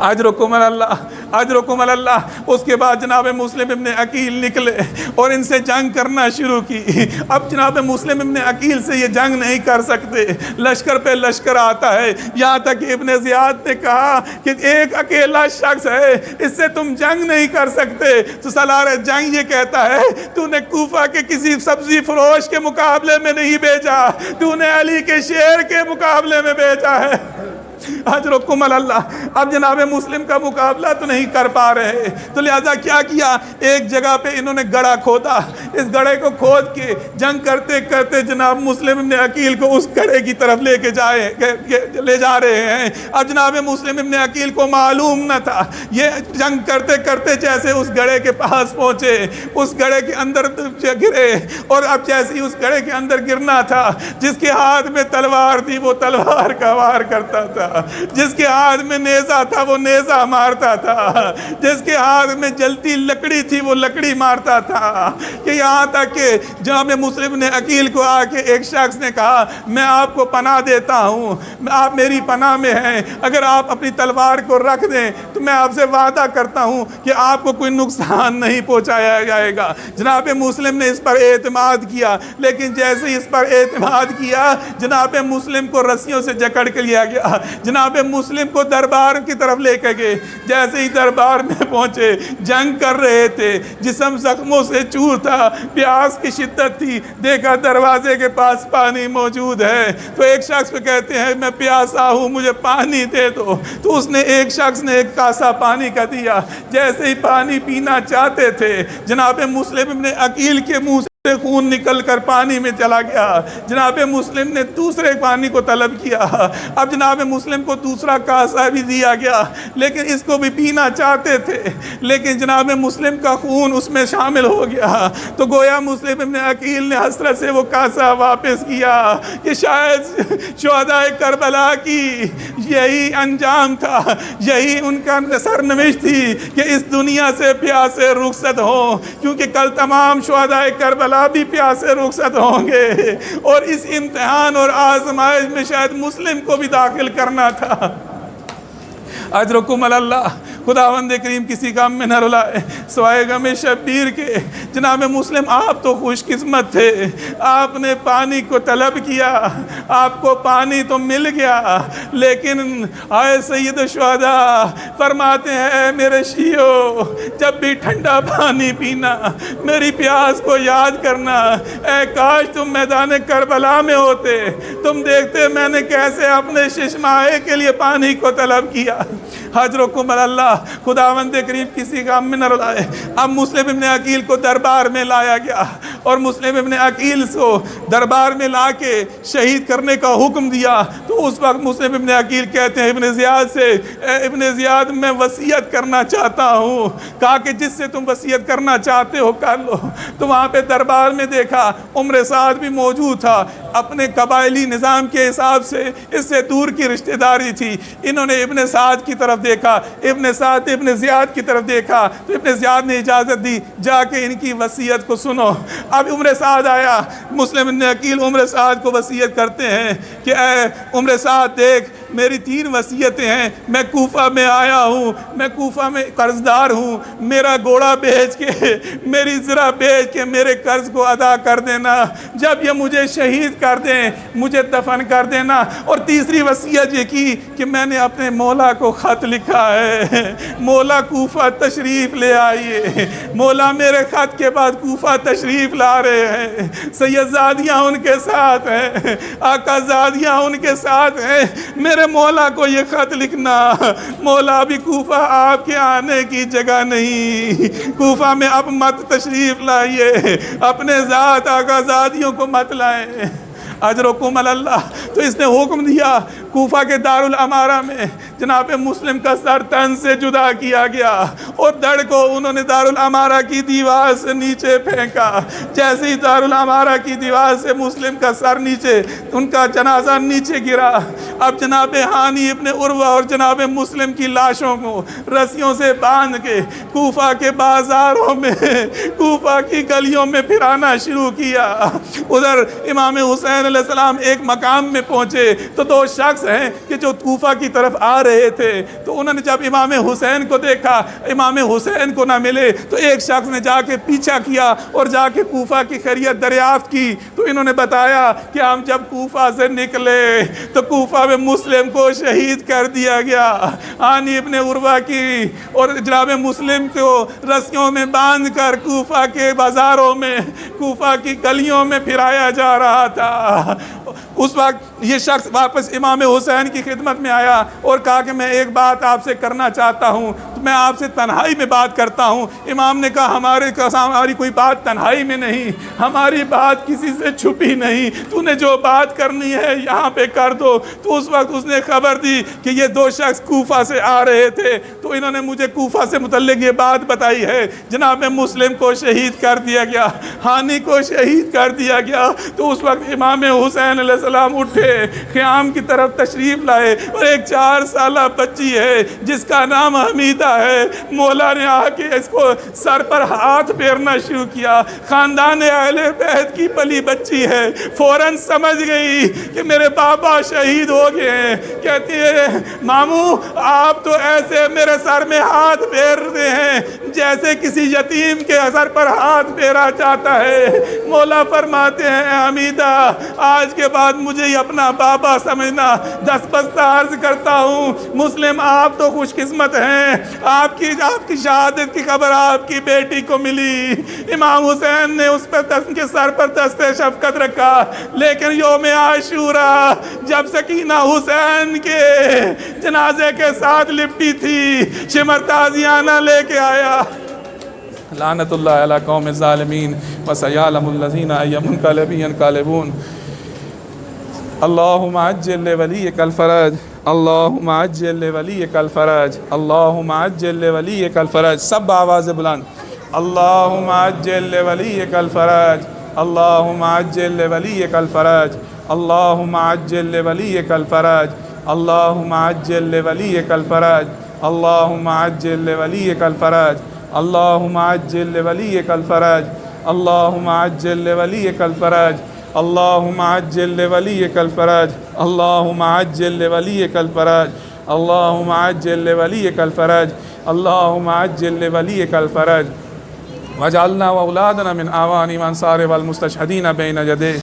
اجرکم اللہ، اجرکم اللہ۔ اس کے بعد جناب مسلم ابن عقیل نکلے اور ان سے جنگ کرنا شروع کی۔ اب جناب مسلم ابن عقیل سے یہ جنگ نہیں کر سکتے، لشکر پہ لشکر آتا ہے، یہاں تک کہ ابن زیاد نے کہا کہ ایک اکیلا شخص ہے، اس سے تم جنگ نہیں کر سکتے۔ تو سالار جنگ یہ کہتا ہے تو نے کوفہ کے کسی سبزی فروش کے مقابلے میں نہیں بھیجا، تو نے علی کے شیر کے مقابلے میں بھیجا ہے۔ اجرکم اللہ۔ اب جناب مسلم کا مقابلہ تو نہیں کر پا رہے، تو لہذا کیا کیا، ایک جگہ پہ انہوں نے گڑھا کھودا، اس گڑھے کو کھود کے جنگ کرتے کرتے جناب مسلم ابن عقیل کو اس گڑھے کی طرف لے جا رہے ہیں۔ اب جناب مسلم ابن عقیل کو معلوم نہ تھا، یہ جنگ کرتے کرتے جیسے اس گڑھے کے پاس پہنچے، اس گڑھے کے اندر گرے، اور اب جیسے ہی اس گڑھے کے اندر گرنا تھا، جس کے ہاتھ میں تلوار تھی وہ تلوار کا وار کرتا تھا، جس کے ہاتھ میں نیزہ تھا وہ نیزہ مارتا تھا، جس کے ہاتھ میں جلتی لکڑی تھی وہ لکڑی مارتا تھا، کہ یہاں تک کہ جناب مسلم نے عقیل کو آ کے ایک شخص نے کہا میں آپ کو پناہ دیتا ہوں، آپ میری پناہ میں ہیں، اگر آپ اپنی تلوار کو رکھ دیں تو میں آپ سے وعدہ کرتا ہوں کہ آپ کو کوئی نقصان نہیں پہنچایا جائے گا۔ جناب مسلم نے اس پر اعتماد کیا، لیکن جیسے ہی اس پر اعتماد کیا جناب مسلم کو رسیوں سے جکڑ کے لیا گیا، جناب مسلم کو دربار کی طرف لے کے گئے۔ جیسے ہی دربار میں پہنچے، جنگ کر رہے تھے، جسم زخموں سے چور تھا، پیاس کی شدت تھی، دیکھا دروازے کے پاس پانی موجود ہے تو ایک شخص پہ کہتے ہیں میں پیاسا ہوں، مجھے پانی دے دو۔ تو اس نے ایک شخص نے ایک کاسا پانی کا دیا۔ جیسے ہی پانی پینا چاہتے تھے جناب مسلم ابن عقیل کے منہ سے خون نکل کر پانی میں چلا گیا۔ جناب مسلم نے دوسرے پانی کو طلب کیا، اب جناب مسلم کو دوسرا کاسا بھی دیا گیا، لیکن اس کو بھی پینا چاہتے تھے، لیکن جناب مسلم کا خون اس میں شامل ہو گیا۔ تو گویا مسلم ابن عقیل نے حسرت سے وہ کاسا واپس کیا کہ شاید شہداء کربلا کی یہی انجام تھا، یہی ان کا سرنوشت تھی کہ اس دنیا سے پیاسے رخصت ہوں، کیونکہ کل تمام شہداء کربلا بھی پیاسے رخصت ہوں گے، اور اس امتحان اور آزمائش میں شاید مسلم کو بھی داخل کرنا تھا۔ اجرکم اللہ، خداوند کریم کسی غم میں نہ رلائے سوائے غم شبیر کے۔ جناب مسلم آپ تو خوش قسمت تھے، آپ نے پانی کو طلب کیا، آپ کو پانی تو مل گیا، لیکن آئے سید الشہداء فرماتے ہیں میرے شیعو جب بھی ٹھنڈا پانی پینا میری پیاس کو یاد کرنا، اے کاش تم میدان کربلا میں ہوتے، تم دیکھتے میں نے کیسے اپنے ششمائے کے لیے پانی کو طلب کیا۔ حجرکم اللہ، خداوند کریم کسی غم میں نہ رلائے۔ اب مسلم ابن عقیل کو دربار میں لایا گیا، اور مسلم ابن عقیل کو دربار میں لا کے شہید کرنے کا حکم دیا۔ تو اس وقت مسلم ابن عقیل کہتے ہیں ابن زیاد سے، اے ابن زیاد میں وصیت کرنا چاہتا ہوں۔ کہا کہ جس سے تم وصیت کرنا چاہتے ہو کر لو۔ تو وہاں پہ دربار میں دیکھا عمر سعد بھی موجود تھا، اپنے قبائلی نظام کے حساب سے اس سے دور کی رشتہ داری تھی۔ انہوں نے ابن سعد کی طرف دیکھا، ابن سعد ابن زیاد کی طرف دیکھا، تو ابن زیاد نے اجازت دی جا کے ان کی وصیت کو سنو۔ اب عمر سعد آیا، مسلم ابن عقیل عمر سعد کو وصیت کرتے ہیں کہ اے عمر سعد دیکھ میری 3 وصیتیں ہیں، میں کوفہ میں آیا ہوں، میں کوفہ میں قرض دار ہوں، میرا گھوڑا بیچ کے میری زرہ بیچ کے میرے قرض کو ادا کر دینا، جب یہ مجھے شہید کر دیں مجھے دفن کر دینا۔ اور تیسری وصیت یہ کی کہ میں نے اپنے مولا کو خط لکھا ہے، مولا کوفہ تشریف لے آئیے، مولا میرے خط کے بعد کوفہ تشریف لا رہے ہیں، سید زادیاں ان کے ساتھ ہیں، آقا زادیاں ان کے ساتھ ہیں، میرے مولا کو یہ خط لکھنا، مولا بھی کوفہ آپ کے آنے کی جگہ نہیں، کوفہ میں اب مت تشریف لائیے، اپنے ذات آقا زادیوں کو مت لائیں۔ اجرکم اللہ۔ تو اس نے حکم دیا کوفہ کے دارالامارہ میں جناب مسلم کا سر تن سے جدا کیا گیا، اور دڑ کو انہوں نے دارالامارہ کی دیوار سے نیچے پھینکا۔ جیسے ہی دارالامارہ کی دیوار سے مسلم کا سر نیچے، ان کا جنازہ نیچے گرا، اب جناب ہانی ابن عروہ اور جناب مسلم کی لاشوں کو رسیوں سے باندھ کے کوفہ کے بازاروں میں، کوفہ کی گلیوں میں پھرانا شروع کیا۔ ادھر امام حسین علیہ السلام ایک مقام میں پہنچے تو 2 شخص ہیں کہ جو کوفہ کی طرف آ رہے تھے، تو انہوں نے جب امام حسین کو دیکھا، امام حسین کو نہ ملے، تو ایک شخص نے جا کے پیچھا کیا اور جا کے کوفہ کی خیریت دریافت کی۔ تو انہوں نے بتایا کہ ہم جب کوفہ سے نکلے تو کوفہ میں مسلم کو شہید کر دیا گیا، ہانی ابن عروہ کی اور جناب مسلم کو رسیوں میں باندھ کر کوفہ کے بازاروں میں، کوفہ کی گلیوں میں پھرایا جا رہا تھا۔ اس وقت یہ شخص واپس امام حسین کی خدمت میں آیا اور کہا کہ میں ایک بات آپ سے کرنا چاہتا ہوں، تو میں آپ سے تنہائی میں بات کرتا ہوں۔ امام نے کہا ہماری کوئی بات تنہائی میں نہیں، ہماری بات کسی سے چھپی نہیں، تو نے جو بات کرنی ہے یہاں پہ کر دو۔ تو اس وقت اس نے خبر دی کہ یہ 2 شخص کوفہ سے آ رہے تھے، تو انہوں نے مجھے کوفہ سے متعلق یہ بات بتائی ہے، جناب مسلم کو شہید کر دیا گیا، ہانی کو شہید کر دیا گیا۔ تو اس وقت امام حسین علیہ السلام اٹھے خیام کی طرف تشریف لائے اور ایک 4 سالہ بچی ہے جس کا نام حمیدہ ہے. مولا نے آ کے اس کو سر پر ہاتھ پھیرنا شروع کیا. خاندان اہل بیت کی پلی بچی ہے, فوراً سمجھ گئی کہ میرے بابا شہید ہو گئے ہیں. کہتی ہے ماموں آپ تو ایسے میرے سر میں ہاتھ پھیرتے ہیں جیسے کسی یتیم کے سر پر ہاتھ پھیرا جاتا ہے. مولا فرماتے ہیں حمیدہ آج کے بعد مجھے ہی اپنا بابا سمجھنا. دستبستہ عرض کرتا ہوں مسلم آپ تو خوش قسمت ہیں, آپ کی شہادت کی خبر آپ کی بیٹی کو ملی. امام حسین نے اس پر کے سر پر دست شفقت رکھا, لیکن یوم عاشورہ جب سکینہ حسین کے جنازے کے ساتھ لپٹی تھی شمر تازیانہ لے کے آیا. لعنت اللہ علی قوم الظالمین وسیعلم الذین ای منقلب ینقلبون. اللہم عجل لولیک الفرج, اللہم عجل لولیک الفرج, اللہم عجل لولیک الفرج. سب آواز بلند. اللہم عجل لولیک الفرج, اللہم عجل لولیک الفرج, اللہم عجل لولیک الفرج, اللہم عجل لولیک الفرج, اللہم عجل لولیک الفرج, اللہم عجل لولیک الفرج, اللہم عجل لولیک الفرج, اللہم عجل لولیک الفرج, اللہم عجل لولیک الفرج, اللہم عجل لولیک الفرج, اللہم عجل لولیک الفرج. وجعلنا واولادنا من اعوان وانصار والمستشهدين بين يديه.